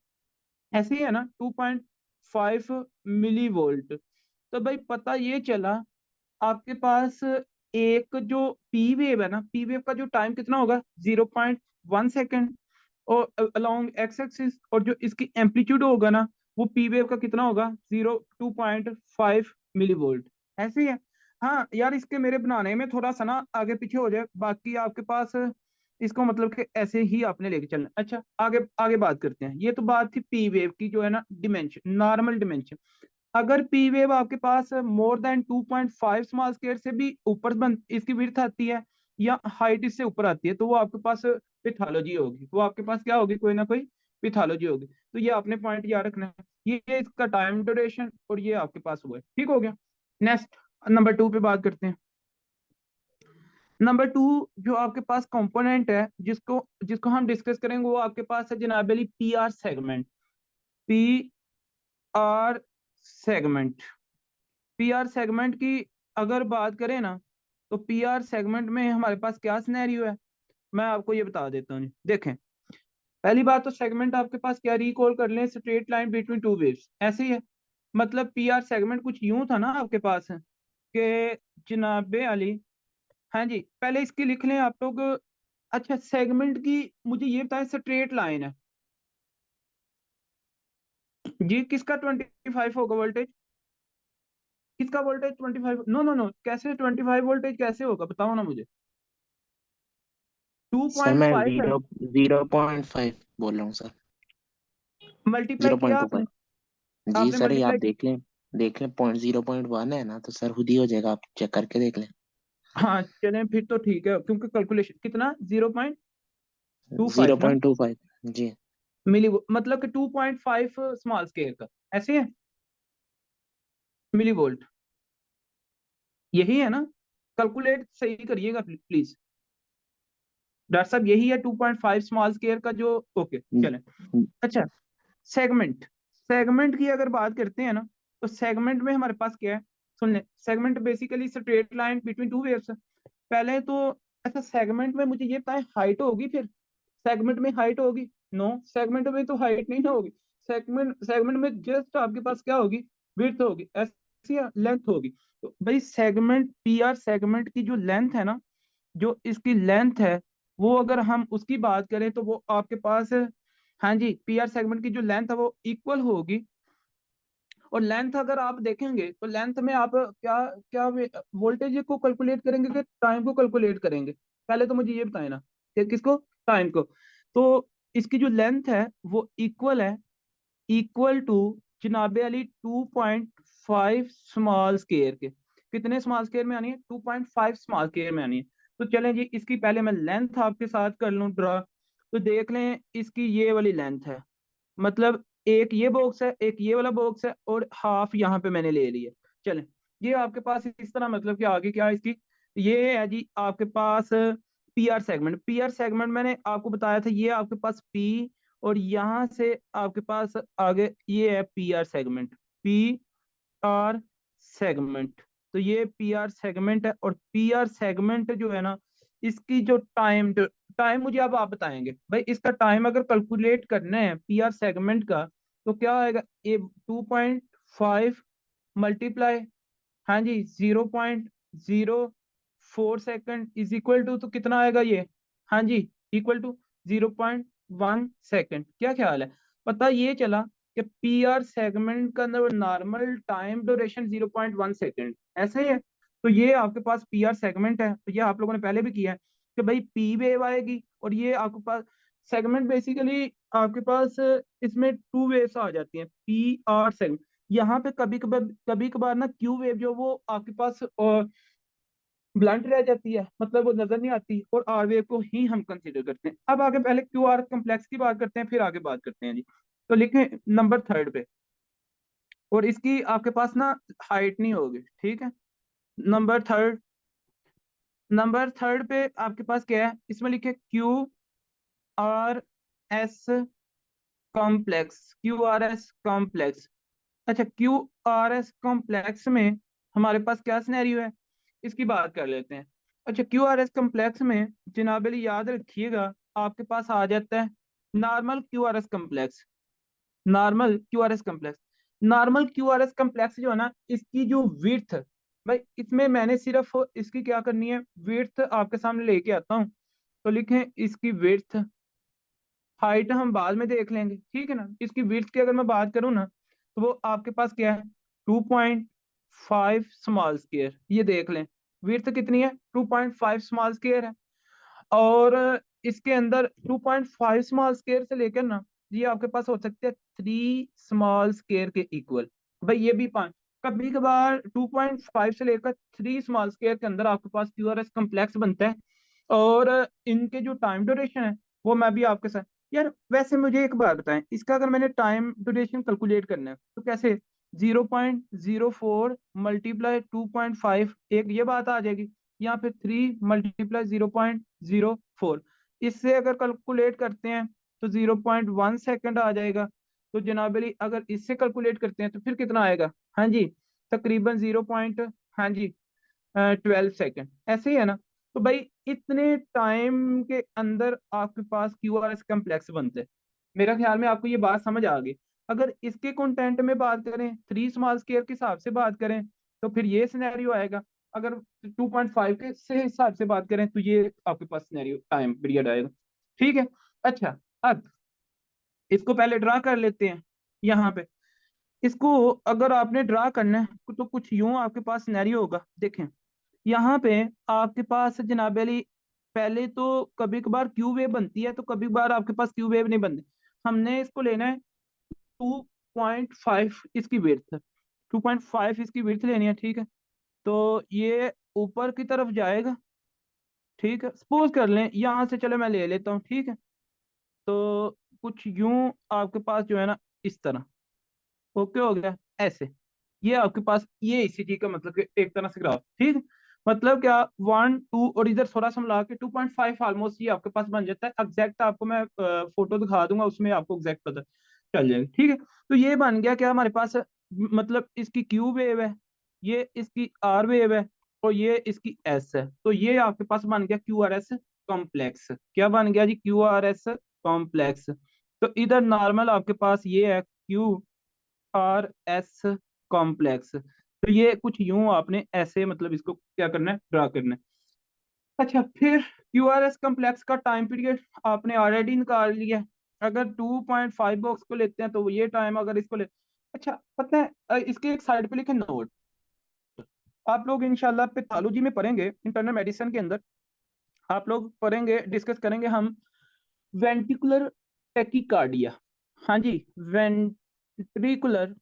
ऐसे ही है ना, 2.5 मिली वोल्ट। तो भाई पता ये चला आपके पास एक जो पी वेव है ना, पी वेव का जो टाइम कितना होगा? 0.1 सेकेंड। और अलोंग एक्स एक्सिस, और जो इसकी एम्पलीट्यूड होगा ना, वो पी वेव का कितना होगा? 2.5 मिली वोल्ट। ऐसे ही है। हाँ यार, इसके मेरे बनाने में थोड़ा सा ना आगे पीछे हो जाए, बाकी आपके पास इसको मतलब कि ऐसे ही आपने लेके चलना। अच्छा, आगे आगे बात करते हैं। ये तो बात थी पी वेव की, जो है ना डिमेंशन, नॉर्मल डिमेंशन। अगर पी वेव आपके पास मोर देन 2.5 स्मॉल स्केयर से भी ऊपर बन इसकी विड्थ आती है, या हाइट इससे ऊपर आती है, तो वो आपके पास पिथोलॉजी होगी। वो आपके पास क्या होगी? कोई ना कोई पिथोलॉजी होगी। तो ये आपने पॉइंट याद रखना है। ये इसका टाइम ड्यूरेशन, और ये आपके पास हुआ है। ठीक हो गया। नेक्स्ट, नंबर 2 पे बात करते हैं। नंबर 2, जो आपके पास कंपोनेंट है जिसको जिसको हम डिस्कस करेंगे, वो आपके पास है जनाब Ali P R segment. P R segment. P R segment की अगर बात करें ना, तो पी आर सेगमेंट में हमारे पास क्या सिनेरियो है, मैं आपको ये बता देता हूँ। देखें, पहली बात तो सेगमेंट आपके पास क्या, रिकॉल कर लें, straight line between two waves, ऐसे ही है। मतलब पी आर सेगमेंट कुछ यूं था ना आपके पास कि जनाबे अली, हाँ जी, पहले इसकी लिख लें आप लोग। अच्छा, सेगमेंट की मुझे ये बताएं, स्ट्रेट लाइन है जी, किसका 25 होगा वोल्टेज? किसका वोल्टेज 25? नो नो नो, कैसे 25 वोल्टेज कैसे होगा, बताओ ना मुझे। टू सर पॉइंट मैं फाइव है, 0.5 बोल रहा हूँ सर। मल्टीप्लाई जीरो किया पॉइंट टू आपने? फाइव जी आपने सर, ये आप मल्टीप्लाई किया? देख लें 0.1 है ना, तो सर खुद ही हो जाएगा, आप चेक करके देख लें। हाँ चलें, फिर तो ठीक है, क्योंकि कैलकुलेशन कितना, 0.25 जीरो ना पॉइंट टू फाइव जी। मिली, मतलब कि 2.5 स्मॉल स्केल का, ऐसे है, मिली वोल्ट। यही है ना? कैलकुलेट सही करिएगा प्लीज। डॉक्टर साहब, यही है 2.5 स्मॉल स्केल का जो, ओके चलें। अच्छा, सेगमेंट। सेगमेंट की अगर बात करते हैं ना, तो सेगमेंट में हमारे पास क्या है? सुन ले, segment basically straight line between two waves. पहले तो, अच्छा सेगमेंट में मुझे ये बताएं, हाइट होगी फिर? सेगमेंट में हाइट होगी? नो, सेगमेंट में तो हाइट नहीं ना होगी। सेगमेंट सेगमेंट में जस्ट आपके पास क्या होगी? विड्थ होगी, ऐसी लेंथ होगी। तो भाई सेगमेंट, पी आर सेगमेंट की जो लेंथ है ना, जो इसकी लेंथ है, वो अगर हम उसकी बात करें तो वो आपके पास, हाँ जी, पी आर सेगमेंट की जो लेंथ है वो इक्वल होगी। और लेंथ अगर आप देखेंगे तो लेंथ में आप क्या क्या वोल्टेज को कैलकुलेट करेंगे कि टाइम को कैलकुलेट करेंगे? पहले तो मुझे ये बताए ना कि किसको, टाइम को। तो इसकी जो लेंथ है वो इक्वल है, इक्वल टू जनाबे अली 2.5 स्मॉल स्केयर के। कितने स्मॉल स्केयर में आनी है? 2.5 स्मॉल स्केयर में आनी है। तो चलें जी, इसकी पहले मैं लेंथ आपके साथ कर लूं ड्रा। तो देख लें, इसकी ये वाली लेंथ है, मतलब एक ये बॉक्स है, एक ये वाला बॉक्स है, और हाफ यहाँ पे मैंने ले लिया। चलें, ये आपके पास इस तरह, मतलब कि आगे क्या है इसकी, ये है जी आपके पास P R segment. P R segment मैंने आपको बताया था, ये आपके पास पी, और यहाँ से आपके पास आगे ये है P R segment. P R segment, तो ये पी आर सेगमेंट है। और पी आर सेगमेंट जो है ना, इसकी जो टाइम, टाइम मुझे अब आप बताएंगे भाई, इसका टाइम अगर कैलकुलेट करना है पी आर सेगमेंट का, तो क्या आएगा? ये 2.5 मल्टीप्लाई, हाँ जी, 0.04 सेकेंड इज इक्वल टू, तो कितना आएगा ये? हाँ जी, इक्वल टू 0.1 सेकेंड। क्या ख्याल है? पता ये चला कि पी आर सेगमेंट का अंदर नॉर्मल टाइम ड्यूरेशन 0.1 सेकेंड, ऐसे ही है। तो ये आपके पास पी आर सेगमेंट है। तो ये आप लोगों ने पहले भी किया है कि भाई पी वेव आएगी, और ये आपके पास सेगमेंट बेसिकली आपके पास इसमें टू वेव्स आ जाती हैं, पी आर सेगमेंट। यहाँ पे कभी कभार ना क्यू वेव जो वो आपके पास ब्लंट रह जाती है, मतलब वो नजर नहीं आती, और आर वेव को ही हम कंसीडर करते हैं। अब आगे पहले क्यू आर कम्प्लेक्स की बात करते हैं, फिर आगे बात करते हैं जी। तो लिखें नंबर थर्ड पे, और इसकी आपके पास ना हाइट नहीं होगी, ठीक है। नंबर थर्ड, नंबर थर्ड पे आपके पास क्या है, इसमें लिखे Q R S complex, Q R S complex. अच्छा, क्यू आर एस कॉम्प्लेक्स में हमारे पास क्या सिनेरियो है, इसकी बात कर लेते हैं। अच्छा, क्यू आर एस कॉम्प्लेक्स में जनाबली याद रखिएगा, आपके पास आ जाता है normal Q R S complex. Normal Q R S complex, normal Q R S complex जो है ना, इसकी जो विड्थ, भाई इसमें मैंने सिर्फ इसकी क्या करनी है, विड्थ आपके सामने लेके आता हूँ। तो लिखें इसकी विड्थ, हाइट हम बाद में देख लेंगे, ठीक है ना। इसकी विड्थ की अगर मैं बात करूँ ना, तो वो आपके पास क्या है, 2.5 स्मॉल स्क्वायर, ये देख लें। विड्थ कितनी है, 2.5 स्मॉल स्क्वायर है। और इसके अंदर 2.5 स्मॉल स्क्वायर से लेकर ना, ये आपके पास हो सकते हैं 3 स्मॉल स्क्वायर के इक्वल। भाई ये भी 5, कभी कभार 2.5 से लेकर 3 स्मॉल स्क्वायर के अंदर आपके पास क्यूआरएस कम्प्लेक्स बनता है। और इनके जो टाइम ड्यूरेशन है, वो मैं भी आपके साथ, यार वैसे मुझे एक बात बताएं, इसका अगर मैंने टाइम ड्यूरेशन कैलकुलेट करना है तो कैसे, 0.04 मल्टीप्लाई 2.5, एक ये बात आ जाएगी, या फिर 3 मल्टीप्लाई 0.04, इससे अगर कैलकुलेट करते हैं तो 0.1 सेकंड आ जाएगा। तो जनाबली अगर इससे कैलकुलेट करते हैं तो फिर कितना आएगा, हाँ जी, तकरीबन 0. हाँ जी 12 सेकंड, ऐसे ही है ना। तो भाई इतने टाइम के अंदर आपके पास क्यूआरएस कम्प्लेक्स बनते हैं। मेरा ख्याल में आपको ये बात समझ आ गई। अगर इसके कंटेंट में बात करें, 3 स्मॉल स्क्वायर के हिसाब से बात करें, तो फिर ये सिनेरियो आएगा। अगर 2.5 के से हिसाब से बात करें, तो ये आपके पास सिनेरियो टाइम पीरियड आएगा, ठीक है। अच्छा, अब इसको पहले ड्रा कर लेते हैं यहाँ पे। इसको अगर आपने ड्रा करना है तो कुछ यूं आपके पास सिनेरियो होगा, देखें यहाँ पे आपके पास जनाब अली, पहले तो कभी कभार क्यू वेव बनती है, तो कभी कभार आपके पास क्यू वेव नहीं बनती। हमने इसको लेना है 2.5 इसकी विड्थ, 2.5 इसकी विड्थ लेनी है, ठीक है। तो ये ऊपर की तरफ जाएगा, ठीक है। सपोज कर लें यहाँ से, चलो मैं ले लेता हूँ, ठीक है। तो कुछ यूं आपके पास जो है ना, इस तरह, ओके हो गया ऐसे। ये आपके पास ये इसी चीज का मतलब कि एक तरह से ग्राफ, ठीक है। मतलब क्या, 1 2 और इधर थोड़ा सा मिला के 2.5 ऑलमोस्ट ये आपके पास बन जाता है। एग्जैक्ट आपको मैं फोटो दिखा दूंगा, उसमें आपको एग्जैक्ट पता चल जाएगा, ठीक है। तो ये बन गया क्या हमारे पास, मतलब इसकी क्यू वेव है, ये इसकी आर वेव है, और ये इसकी एस है। तो ये आपके पास बन गया क्यू आर एस कॉम्प्लेक्स। क्या बन गया जी, क्यू आर एस कॉम्प्लेक्स। तो इधर नॉर्मल आपके पास ये है क्यू आर एस कॉम्प्लेक्स। तो ये कुछ यूं आपने ऐसे मतलब इसको क्या करना है, ड्रा करना है। अच्छा, फिर क्यू आर एस कॉम्प्लेक्स का टाइम पीरियड आपने ऑलरेडी निकाल लिया है। अगर 2.5 बॉक्स को लेते हैं तो ये टाइम, अगर इसको ले, अच्छा पता है इसके एक साइड पे लिखे नोट। आप लोग इंशाल्लाह पैथोलॉजी में पढ़ेंगे, इंटरनल मेडिसिन के अंदर आप लोग पढ़ेंगे, डिस्कस करेंगे हम, वेंटिकुलर टेकिकार्डिया। हाँ जी, वेंट्रिकुलर,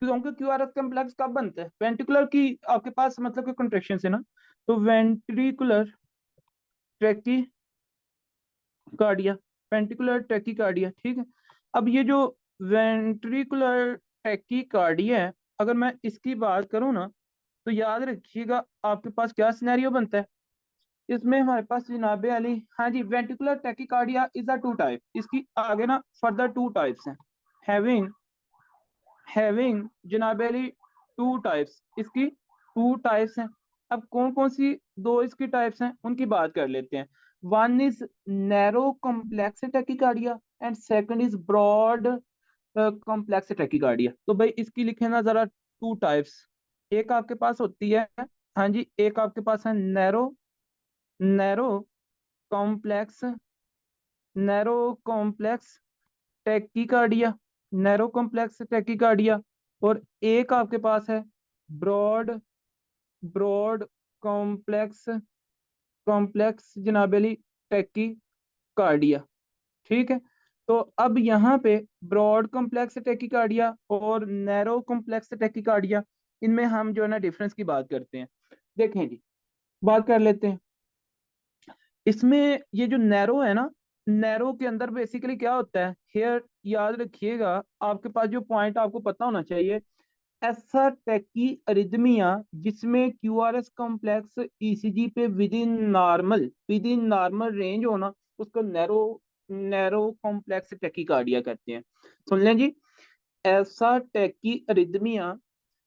क्योंकि क्यूआरएस कम्प्लेक्स कब बनता है, वेंट्रिकुलर की आपके पास मतलब कि कंट्रेक्शन से ना। तो वेंट्रिकुलर ट्रैकिकार्डिया, वेंट्रिकुलर ट्रैकिकार्डिया, ठीक है। अब ये जो वेंट्रिकुलर ट्रैकिकार्डिया है, अगर मैं इसकी बात करूं ना, तो याद रखिएगा आपके पास क्या सिनेरियो बनता है। इसमें हमारे पास जनाबे अली, हाँ जी, ventricular tachycardia is a two type, इसकी आगे ना फर्दर टू टाइप्स हैं, हैविंग हैविंग जनाब अली टू टाइप्स, इसकी टू टाइप्स हैं। अब कौन कौन सी दो इसकी टाइप्स हैं उनकी बात कर लेते हैं। One is narrow complex tachycardia and second is broad complex tachycardia. तो भाई इसकी लिखे ना जरा टू टाइप्स। एक आपके पास होती है, हाँ जी, एक आपके पास है narrow narrow complex narrow complex tachycardia, narrow complex tachycardia. और एक आपके पास है ब्रॉड ब्रॉड कॉम्प्लेक्स कॉम्प्लेक्स जनाबेली टैकिकार्डिया, ठीक है। तो अब यहाँ पे ब्रॉड कॉम्प्लेक्स टैकिकार्डिया और नैरो कॉम्प्लेक्स टैकिकार्डिया, इनमें हम जो है ना डिफरेंस की बात करते हैं। देखें जी, बात कर लेते हैं। इसमें ये जो नैरो है ना, नैरो के अंदर बेसिकली क्या होता है, हेयर याद रखिएगा, आपके पास जो पॉइंट आपको पता होना चाहिए, ऐसा टैकी अरिदमिया जिसमें क्यूआरएस कॉम्प्लेक्स ईसीजी पे विद इन नॉर्मल रेंज होना, उसको नैरो नैरो कॉम्प्लेक्स टैकीकार्डिया कहते हैं। सुन लें जी, ऐसा टैकी अरिदमिया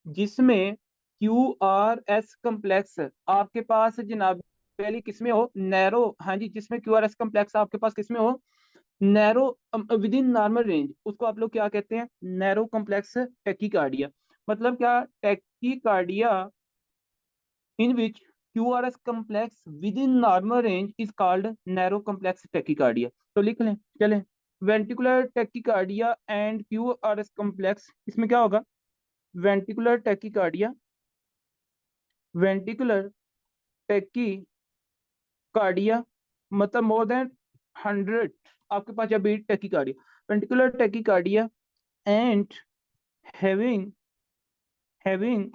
जिसमें क्यू आर एस कम्प्लेक्स आपके पास जनाब पहली किसमें हो, नैरो, हाँ जी, जिसमें क्यू आर एस कम्प्लेक्स आपके पास किसमें हो, narrow, with in normal range, उसको आप लोग क्या कहते हैं, नैरो कॉम्प्लेक्स टेकिकार्डिया। मतलब क्या, tachycardia in which Q R S complex within normal range is called narrow complex tachycardia. तो लिख लें, चलें, ventricular tachycardia and Q R S complex, इसमें क्या होगा, वेंटिकुलर टेकिकार्डिया, वेंटिकुलर टेकिकार्डिया मतलब मोर देन 100, आपके पास जब beat tachycardia, ventricular tachycardia and having having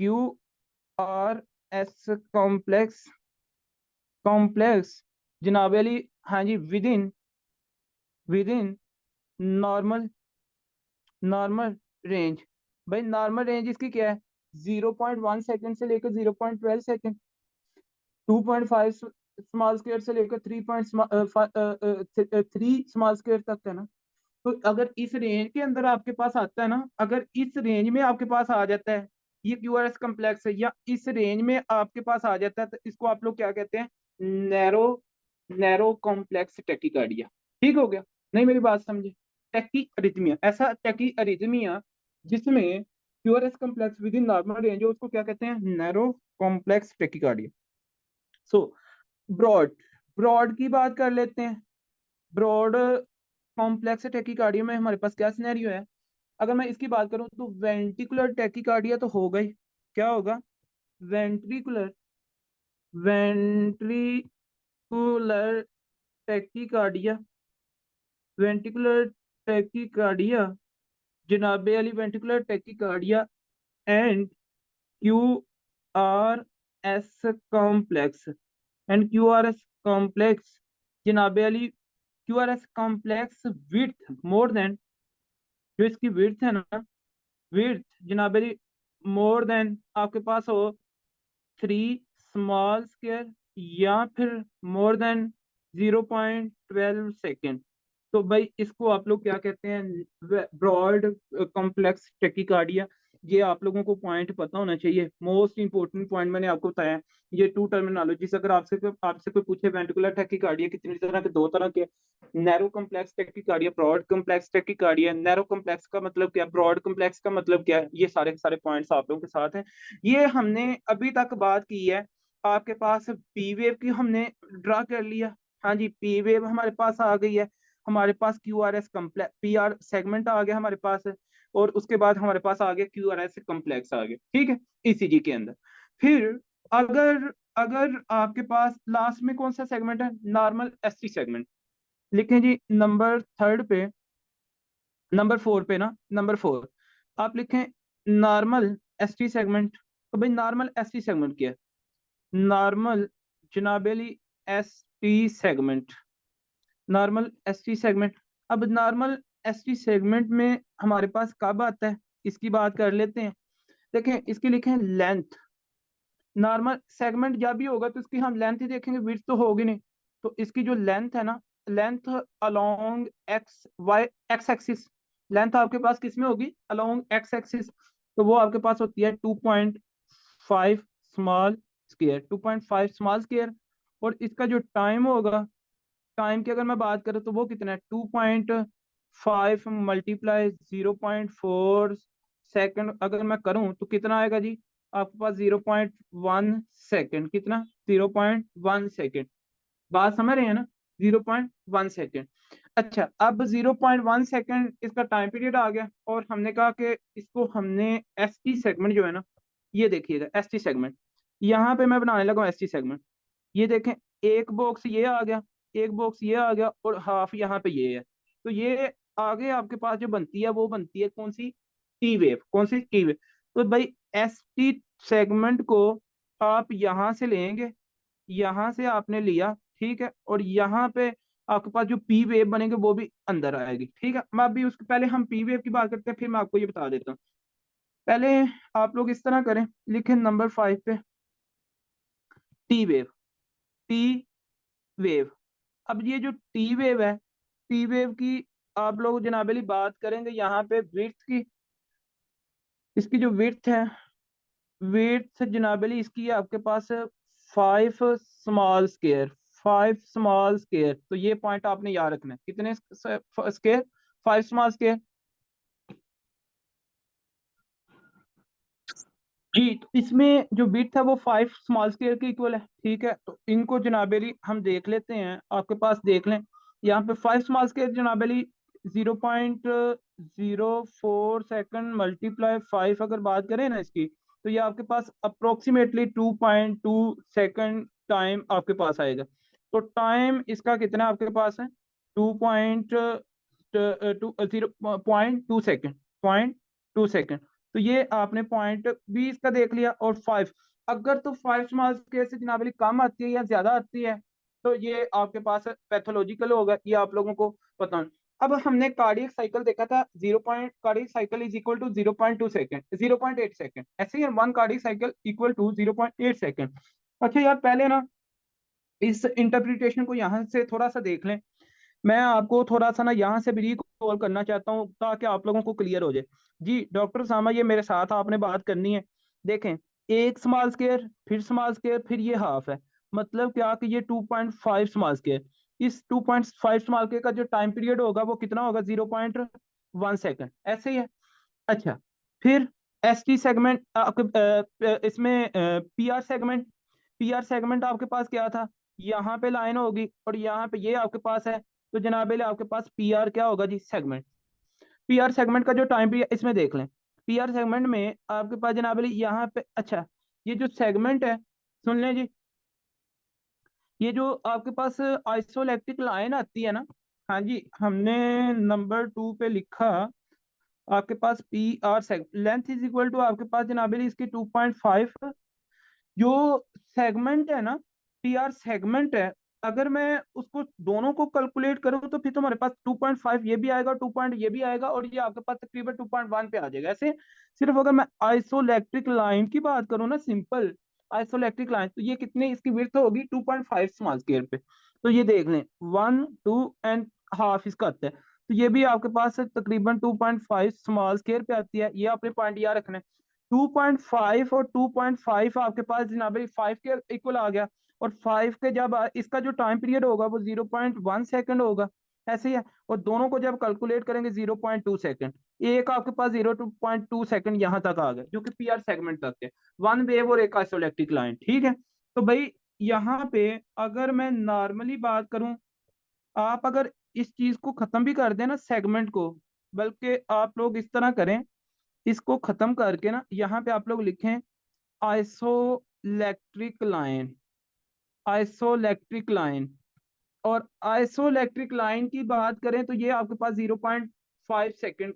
Q R S complex complex जनाब अली, हाँ जी, within normal normal range. भाई नॉर्मल रेंज इसकी क्या है, 0.1 सेकेंड से लेकर 0.12 सेकेंड, 2.5 स्मॉल स्क्वायर से लेकर 3 स्मॉल स्क्वायर तक है ना। तो अगर इस रेंज के अंदर आपके पास आता है ना, अगर इस रेंज में आपके पास आ जाता है ये क्यूआरएस कम्प्लेक्स है, या इस रेंज में आपके पास आ जाता है, तो इसको आप लोग क्या कहते हैं, नैरो नैरो कॉम्प्लेक्स टेकिकार्डिया। ठीक हो गया, नहीं मेरी बात समझे, टेकी अरिथमिया, ऐसा टेकी अरिथमिया जिसमें QRS complex within normal range हो, उसको क्या कहते हैं, narrow complex tachycardia. So broad broad की बात कर लेते हैं। ब्रॉड कॉम्प्लेक्स टेकिकार्डिया में हमारे पास क्या सिनेरियो है, अगर मैं इसकी बात करूं तो वेंट्रिकुलर टेकिकार्डिया तो हो गई, क्या होगा, ventricular ventricular tachycardia, ventricular tachycardia जनाबे अली, ventricular tachycardia and Q R S complex and Q R S complex जनाबे अली, Q R S complex width more than, जो इसकी विड्थ है ना, विड्थ जनाब अली मोर देन आपके पास हो 3 स्मॉल स्क्वायर, या फिर मोर देन 0.12 सेकेंड। तो भाई इसको आप लोग क्या कहते हैं, ब्रॉड कॉम्प्लेक्स टेकिकार्डिया। ये आप लोगों को पॉइंट पता होना चाहिए, मोस्ट इंपॉर्टेंट पॉइंट मैंने आपको बताया। ये टू टर्मिनोलॉजीज, अगर आपसे कोई पूछे वेंट्रिकुलर टेकिकार्डिया कितनी तरह के, दो तरह के, narrow complex tachycardia, broad complex tachycardia. Narrow complex का मतलब क्या, ब्रॉड कॉम्प्लेक्स का मतलब क्या है, ये सारे के सारे पॉइंट्स आप लोगों के साथ हैं। ये हमने अभी तक बात की है, आपके पास पी वेव की हमने ड्रा कर लिया, हाँ जी, पी वेव हमारे पास आ गई है, हमारे पास Q R S complex P R segment आ गया हमारे पास, और उसके बाद हमारे पास आ गया क्यू आर एस कम्प्लेक्स आ गया, ठीक है, ईसीजी के अंदर। फिर अगर अगर आपके पास लास्ट में कौन सा सेगमेंट है, नॉर्मल एसटी सेगमेंट, लिखें जी नंबर थर्ड पे, नंबर फोर पे ना, नंबर फोर, आप लिखें नॉर्मल एसटी सेगमेंट। तो भाई नॉर्मल एसटी सेगमेंट क्या है, नॉर्मल जनाबेली S T segment, normal S T segment. अब नॉर्मल एस टी सेगमेंट में हमारे पास कब आता है, इसकी बात कर लेते हैं। देखें इसकी लिखें लेंथ, नॉर्मल सेगमेंट जब भी होगा तो इसकी हम लेंथ ही देखेंगे, विड्थ तो होगी नहीं। तो इसकी जो लेंथ है ना, length along X Y X axis, length आपके पास किस में होगी, अलोंग एक्स एक्सिस। तो वो आपके पास होती है 2.5 स्मॉल स्क्वायर, 2.5 स्मॉल स्क्वायर। और इसका जो टाइम होगा, टाइम की अगर मैं बात करूँ तो वो कितना है, 2.5 मल्टीप्लाई 0.4 सेकेंड अगर मैं करूँ तो कितना आएगा जी, आपके पास 0.1 सेकेंड, कितना, 0.1 सेकेंड। बात समझ रहे हैं ना, 0.1 सेकेंड। अच्छा, अब 0.1 सेकेंड इसका टाइम पीरियड आ गया, और हमने कहा कि इसको हमने एस टी सेगमेंट जो है ना, ये देखिएगा एस टी सेगमेंट, यहाँ पे मैं बनाने लगा एस टी सेगमेंट। ये देखें, एक बॉक्स ये आ गया, एक बॉक्स ये आ गया, और हाफ यहाँ पे ये है। तो ये आगे आपके पास जो बनती है वो बनती है कौन सी, टी वेव, कौन सी टी वेव। तो भाई एस टी सेगमेंट को आप यहाँ से लेंगे, यहाँ से आपने लिया, ठीक है, और यहाँ पे आपके पास जो पी वेव बनेंगे वो भी अंदर आएगी, ठीक है। मैं अभी उसके पहले हम पी वेव की बात करते हैं, फिर मैं आपको ये बता देता हूँ। पहले आप लोग इस तरह करें, लिखें नंबर 5 पे टी वेव, टी वेव। अब ये जो टी वेव है, टी वेव की आप लोग जनाबेली बात करेंगे यहाँ पे विड्थ की। इसकी जो विड्थ है, विड्थ जनाबेली इसकी है आपके पास 5 स्मॉल स्केयर, 5 स्मॉल स्केयर। तो ये पॉइंट आपने याद रखना है, कितने स्केयर, 5 स्मॉल स्केयर। जी, तो इसमें जो विड्थ है वो 5 स्मॉल स्केयर के इक्वल है, ठीक है। तो इनको जनाबेली हम देख लेते हैं, आपके पास देख लें। यहाँ पे 5 स्मॉल स्केयर जनाबेली 0.04 सेकंड मल्टीप्लाई 5 अगर बात करें ना इसकी, तो ये आपके पास अप्रोक्सीमेटली 2.2 सेकंड टाइम आपके पास आएगा। तो टाइम इसका कितना आपके पास है, 0.2 सेकंड, 0.2 सेकंड। तो ये आपने पॉइंट भी इसका देख लिया। और 5, अगर तो 5 स्मॉल स्केयर से जनाबली कम आती है या ज्यादा आती है, तो ये आपके पास पैथोलॉजिकल होगा, ये आप लोगों को पता है। अब हमने कार्डियक साइकिल देखा था, 0.कार्डियक cycle is equal to 0.2 second, 0.8 second, ऐसे ही 1 cardiac cycle equal to 0.8 second. अच्छा यार, पहले ना इस इंटरप्रिटेशन को यहाँ से थोड़ा सा देख लें। मैं आपको थोड़ा सा ना यहाँ से भी रिकॉल करना चाहता हूँ ताकि आप लोगों को क्लियर हो जाए। जी डॉक्टर सामा, ये मेरे साथ आपने बात करनी है। देखें, एक स्मॉल स्केयर, फिर स्मॉल स्केयर, फिर ये हाफ है। मतलब क्या कि ये 2.5 स्मॉल स्केयर, इस 2.5 स्मॉल स्केयर का जो टाइम पीरियड होगा वो कितना होगा, 0.1 सेकंड, ऐसे ही है। अच्छा, फिर एस टी सेगमेंट आपके इसमें P R segment, P R segment आपके पास क्या था, यहाँ पे लाइन होगी और यहाँ पे ये आपके पास है। तो जनाबे आपके पास पी आर क्या होगा जी, सेगमेंट। पी आर सेगमेंट का जो टाइम पीरियड इसमें देख लें, पी आर सेगमेंट में आपके पास जनाबे यहाँ पे, अच्छा, ये जो सेगमेंट है, सुन लें जी, ये जो आपके पास आइसोलैक्टिक लाइन आती है ना, हाँ जी, हमने नंबर 2 पे लिखा आपके पास P R seg length is equal to आपके पास जनाबे इसकी 2.5। जो सेगमेंट है ना, पी आर सेगमेंट है, अगर मैं उसको दोनों को कैलकुलेट करूं तो फिर तुम्हारे पास 2.5 ये भी आएगा, 2 पॉइंट ये भी आएगा, और ये आपके पास तकरीबन 2.1 पे आ जाएगा ऐसे। सिर्फ अगर मैं आइसोलैक्ट्रिक लाइन की बात करूं ना, सिंपल आइसोलैक्ट्रिक लाइन, तो ये कितने इसकी विड्थ होगी, 2.5 स्मॉल स्केयर पे। तो ये देख लें, 1.2 एंड हाफ इसका आता है। तो ये भी आपके पास तकरीबन 2.5 स्मॉल स्केयर पे आती है, ये अपने पॉइंट याद रखना है। 2.5 और 2.5 आपके पास जनाब 5 के इक्वल आ गया। और 5 के जब इसका जो टाइम पीरियड होगा वो 0.1 सेकंड होगा, ऐसे ही है। और दोनों को जब कैलकुलेट करेंगे 0.2 सेकंड, एक आपके पास 0.2 सेकंड यहाँ तक आ गया, जो कि पी आर सेगमेंट तक है। वन वेव और एक आइसोलेक्ट्रिक लाइन, ठीक है। तो भाई यहाँ पे अगर मैं नॉर्मली बात करूं, आप अगर इस चीज को खत्म भी कर दें ना सेगमेंट को, बल्कि आप लोग इस तरह करें, इसको खत्म करके ना यहाँ पे आप लोग लिखें आइसोइलेक्ट्रिक लाइन, आइसोइलेक्ट्रिक लाइन। और आइसोइलेक्ट्रिक लाइन की बात करें तो ये आपके पास 0.5 सेकेंड,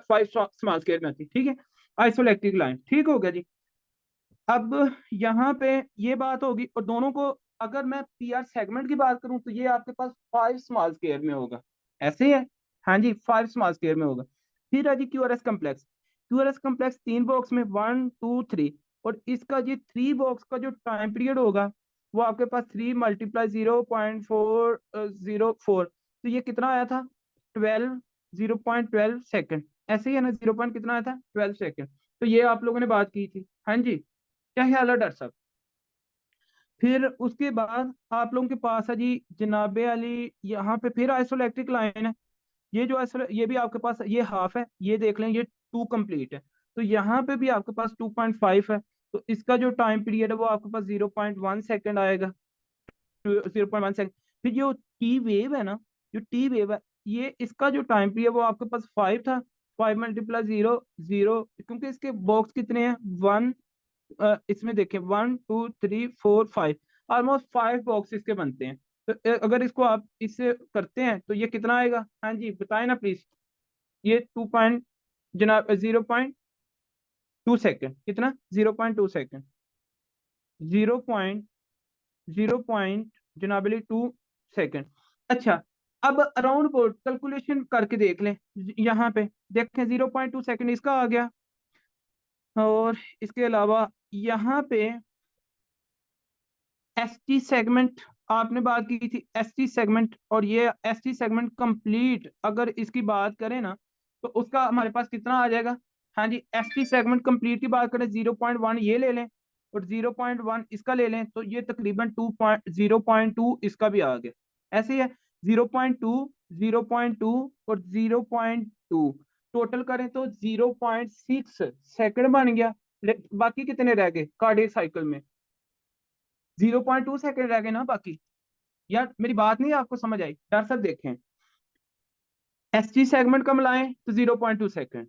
5 स्मॉल स्केयर में आती है, ठीक है। आइसोइलेक्ट्रिक लाइन, ठीक हो गया जी। अब यहाँ पे ये बात होगी, और दोनों को अगर मैं पी आर सेगमेंट की बात करूं तो ये आपके पास 5 स्मॉल स्केयर में होगा, ऐसे ही है। हाँ जी, 5 स्मॉल स्केयर में होगा। फिर है G Q R S complex. Q R S complex 3 box में, 1 2 3। और इसका ये 3 बॉक्स का जो टाइम पीरियड होगा वो आपके पास 3 × 0.404। तो ये कितना आया था, 0.12 सेकंड, ऐसे ही है ना, 0 पॉइंट कितना आया था, 12 सेकंड। तो ये आप लोगों ने बात की थी, हाँ जी। क्या ख्याल है डॉक्टर साहब। फिर उसके बाद आप लोगों के पास है जी जनाबे अली, यहाँ पे फिर आइसोइलेक्ट्रिक लाइन है। ये जो आइसो ये भी आपके पास, ये हाफ है, ये देख लें, ये 2 कंप्लीट है। तो यहाँ पे भी आपके पास 2.5 है। तो इसका जो टाइम पीरियड है वो आपके पास 0.1 सेकंड आएगा, 0.1 सेकंड। फिर जो टी वेव है ना, जो टी वेव है, ये इसका जो टाइम पीरियड वो आपके पास 5 था। 5 × 0 0, क्योंकि इसके बॉक्स कितने हैं, 1, इसमें देखें 1 2 3 4 5, ऑलमोस्ट 5 बॉक्स इसके बनते हैं। तो अगर इसको आप इससे करते हैं तो ये कितना आएगा, हाँ जी बताएं ना प्लीज। ये 2 पॉइंट, जनाब 0.2 सेकेंड, कितना, 0.2 सेकेंड। 0.0 जनाबली 2 सेकेंड। अच्छा, अब अराउंड बोर्ड कैलकुलेशन करके देख लें। यहाँ पे देखें 0.2 सेकेंड इसका आ गया, और इसके अलावा यहाँ पे एसटी सेगमेंट आपने बात की थी, एसटी सेगमेंट, और ये एसटी सेगमेंट कंप्लीट अगर इसकी बात करें ना, तो उसका हमारे पास कितना आ जाएगा। हाँ जी, एसटी सेगमेंट कंप्लीट की बात करें 0.1 ये ले लें, और 0.1 इसका ले लें, तो ये तकरीबन 0.2 इसका भी आ गया। ऐसे ही है 0.2, 0.2 और 0.2 टोटल करें तो 0.6 सेकंड बन गया। बाकी कितने रह गए कार्डियक साइकिल में? 0.2 सेकेंड रह गए ना बाकी। यार मेरी बात नहीं आपको समझ आई? यार सब देखें, एस टी सेगमेंट का मिलाएं तो 0.2 second,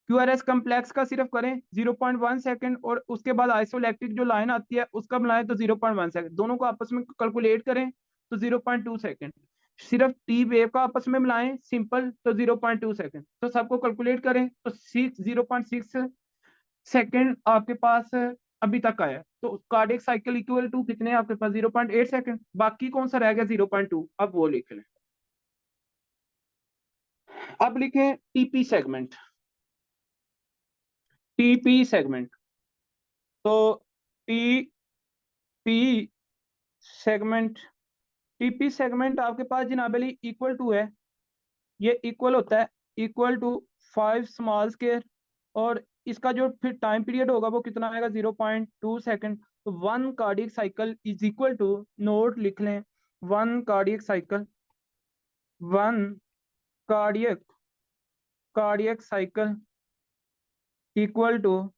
Q R S complex का सिर्फ करें 0.1 सेकेंड, और उसके बाद आइसोलैक्टिक जो लाइन आती है उसका मिलाएं तो 0.1 सेकेंड, दोनों को आपस में कैलकुलेट करें तो 0.2 सेकेंड। सिर्फ टी वेव का आपस में मिलाएं सिंपल तो 0.2 सेकेंड, तो सबको कैलकुलेट करें तो 0.6 सेकेंड आपके पास अभी तक आया। तो कार्डियक साइकिल इक्वल टू कितने हैं आपके पास? 0.8 सेकेंड। बाकी कौन सा रह गया 0.2? अब वो लिख लें। अब लिखें टीपी सेगमेंट। टीपी सेगमेंट, तो T P segment, TP segment आपके पास जनाबली इक्वल टू है, ये इक्वल होता है इक्वल टू 5 स्मॉल स्केयर, और इसका जो फिर टाइम पीरियड होगा वो कितना आएगा? 0.2 सेकेंड। तो one cardiac cycle is equal to, note लिख लें, one cardiac cycle, one cardiac cardiac cycle equal to,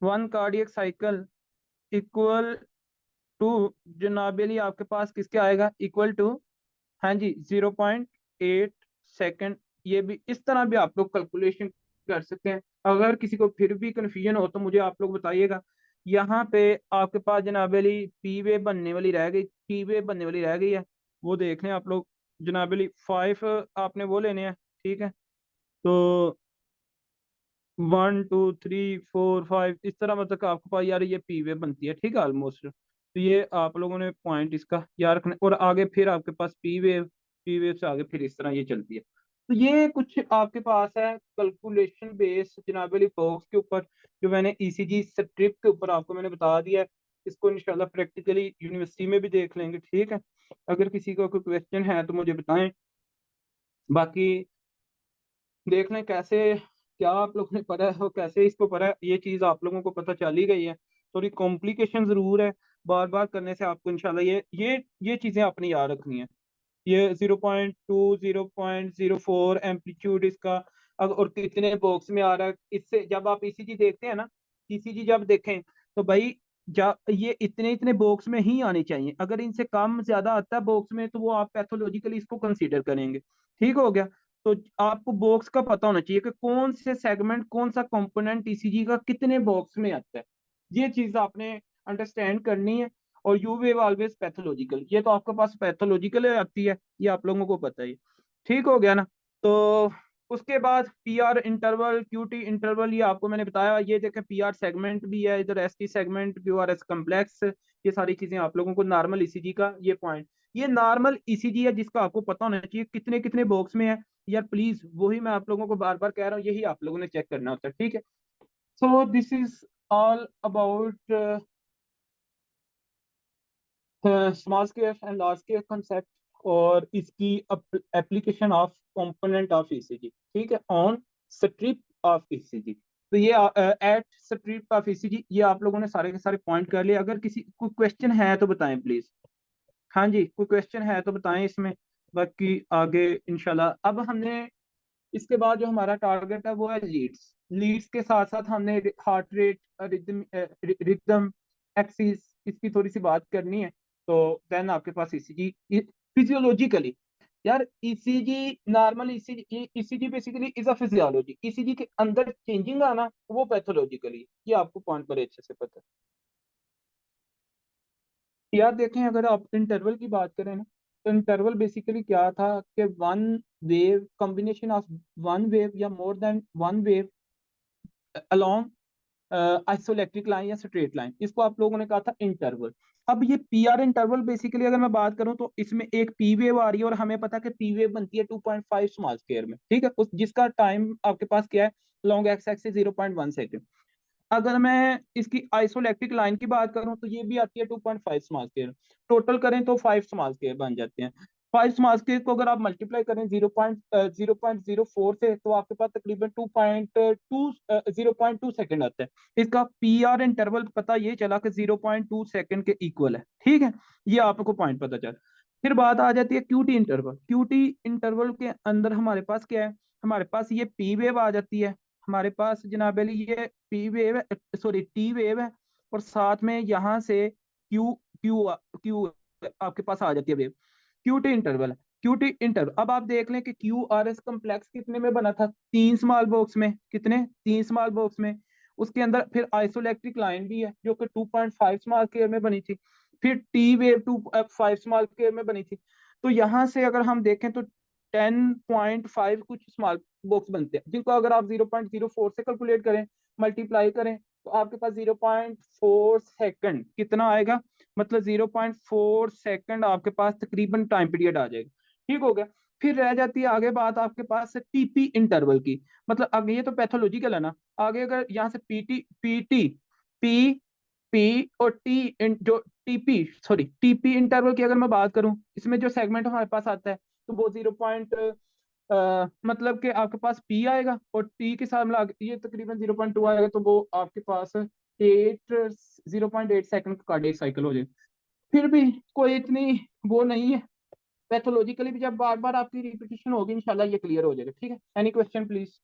one cardiac cycle equal to जनाबली आपके पास किसके आएगा? इक्वल टू, हाँ जी, 0.8 सेकेंड। ये भी इस तरह भी आप लोग कैलकुलेशन कर सकते हैं। अगर किसी को फिर भी कन्फ्यूजन हो तो मुझे आप लोग बताइएगा। यहाँ पे आपके पास जनाबली पी वे बनने वाली रह गई, पी वे बनने वाली रह गई है, वो देख लें आप लोग। जनाबली 5 आपने वो लेने हैं, ठीक है? तो 1 2 3 4 5 इस तरह मतलब आपके पास यार ये पी वे बनती है, ठीक है, ऑलमोस्ट। तो ये आप लोगों ने पॉइंट इसका याद रखना, और आगे फिर आपके पास पी वेव से आगे फिर इस तरह ये चलती है। तो ये कुछ आपके पास है कैलकुलेशन बेस जनाबली बॉक्स के ऊपर, जो मैंने ईसीजी स्ट्रिप के ऊपर आपको मैंने बता दिया है। इसको इंशाल्लाह प्रैक्टिकली यूनिवर्सिटी में भी देख लेंगे, ठीक है? अगर किसी का कोई क्वेश्चन है तो मुझे बताएं। बाकी देख लें कैसे, क्या आप लोगों ने पढ़ा है और कैसे इसको पढ़ा है, ये चीज़ आप लोगों को पता चल ही गई है। थोड़ी कॉम्प्लिकेशन जरूर है, बार बार करने से आपको इंशाल्लाह ये चीज़ें अपनी याद रखनी है। ये 0.2, 0.04 एम्पलीट्यूड इसका, और कितने बॉक्स में आ रहा है, इससे जब आप ईसीजी देखते हैं ना, ईसीजी जब देखें तो भाई जब ये इतने इतने बॉक्स में ही आने चाहिए, अगर इनसे कम ज्यादा आता है बॉक्स में तो वो आप पैथोलॉजिकली इसको कंसीडर करेंगे। ठीक हो गया? तो आपको बॉक्स का पता होना चाहिए कि कौन से सेगमेंट, कौन सा कंपोनेंट ईसीजी का कितने बॉक्स में आता है, ये चीज आपने अंडरस्टैंड करनी है। और यू वेव ऑलवेज पैथोलॉजिकल, ये तो आपके पास पैथोलॉजिकल आती है, ये आप लोगों को पता ही। ठीक हो गया ना? तो उसके बाद P R interval, Q T interval, ये आपको मैंने बताया। ये देखें पी आर सेगमेंट भी है इधर, S T segment, Q R S complex, ये सारी चीजें आप लोगों को नॉर्मल ईसीजी का ये पॉइंट, ये नॉर्मल ईसीजी है जिसका आपको पता होना चाहिए कितने कितने बॉक्स में है। यार प्लीज वही मैं आप लोगों को बार बार कह रहा हूँ, यही आप लोगों ने चेक करना होता है, ठीक है? So this is all about small scale and large scale concept, और इसकी application of component of ECG, ठीक है, ऑन स्ट्रिप ऑफ ईसीजी। तो ये एट स्ट्रिप ऑफ ईसीजी, ये आप लोगों ने सारे के सारे पॉइंट कर लिए। अगर किसी कोई क्वेश्चन है तो बताएं प्लीज। हाँ जी, कोई क्वेश्चन है तो बताएं इसमें, बाकी आगे इंशाल्लाह। अब हमने इसके बाद जो हमारा टारगेट है वो है लीड्स। लीड्स के साथ साथ हमने heart rate, rhythm, rhythm axis, इसकी थोड़ी सी बात करनी है। तो देन आपके पास ईसीजी फिजियोलॉजिकली, यार ECG normal ECG, ECG basically is a physiology, ECG के अंदर चेंजिंग आना वो पैथोलॉजिकली, ये आपको पॉइंट बड़े अच्छे से पता है। यार देखें, अगर आप इंटरवल की बात करें ना, तो इंटरवल बेसिकली क्या था कि one wave, combination of one wave या more than one wave along isoelectric line या स्ट्रेट लाइन, इसको आप लोगों ने कहा था इंटरवल। अब ये पी आर इंटरवल बेसिकली अगर मैं बात करूं तो इसमें एक पी वेव आ रही है, और हमें पता है कि पी वेव बनती है 2.5 स्मॉल स्क्वायर में, ठीक है, उस जिसका टाइम आपके पास क्या है, लॉन्ग एक्स एक्सिस 0.1 सेकेंड। अगर मैं इसकी आइसोइलेक्ट्रिक लाइन की बात करूं तो ये भी आती है 2.5 स्मॉल स्केयर, टोटल करें तो 5 स्मॉल स्केयर बन जाते हैं। 5 स्मॉल स्केयर को अगर आप मल्टीप्लाई करें 0.04 से, तो आपके पास तकरीबन 0.2 आता है। इसका पी आर इंटरवल पता ये चला कि 0.2 सेकेंड के इक्वल है, ठीक है, ये आपको पॉइंट पता चला। फिर बात आ जाती है क्यूटी इंटरवल। क्यूटी इंटरवल के अंदर हमारे पास क्या है, हमारे पास ये पी वेव आ जाती है, हमारे पास जनाब अली ये पी वेव है, सॉरी टी वेव है, और साथ में यहाँ से क्यू क्यू क्यू आपके पास आ जाती है वेव। क्यूटी इंटरवल है, क्यूटी इंटरवल। अब आप देख लें कि क्यू आर एस कम्प्लेक्स कितने में बना था, 3 स्मॉल बॉक्स में, कितने, 3 स्मॉल बॉक्स में। उसके अंदर फिर आइसोइलेक्ट्रिक लाइन भी है जो कि 2.5 स्मॉल स्क्वायर में बनी थी, फिर टी वेव 2.5 स्मॉल स्क्वायर में बनी थी। तो यहाँ से अगर हम देखें तो 10.5 कुछ स्मॉल बॉक्स बनते हैं, जिनको अगर आप 0.04 से कैलकुलेट करें, मल्टीप्लाई करें, तो आपके पास 0.4 सेकंड कितना आएगा, मतलब 0.4 सेकंड आपके पास तकरीबन टाइम पीरियड आ जाएगा। ठीक हो गया। फिर रह जाती है आगे बात आपके पास टीपी इंटरवल की, मतलब आगे ये तो पैथोलॉजिकल है ना, आगे अगर यहाँ से पीटी पीटी पी पी और जो टीपी सॉरी टीपी इंटरवल की अगर मैं बात करूं, इसमें जो सेगमेंट हमारे पास आता है तो वो 0. मतलब कि आपके पास पी आएगा और टी के साथ मिला के ये तकरीबन 0.2 आएगा, तो वो आपके पास 0.8 सेकंड का कार्डियक साइकिल हो जाएगा। फिर भी कोई इतनी वो नहीं है, पैथोलॉजिकली भी जब बार बार आपकी रिपीटिशन होगी इंशाल्लाह ये क्लियर हो जाएगा। ठीक है, एनी क्वेश्चन प्लीज।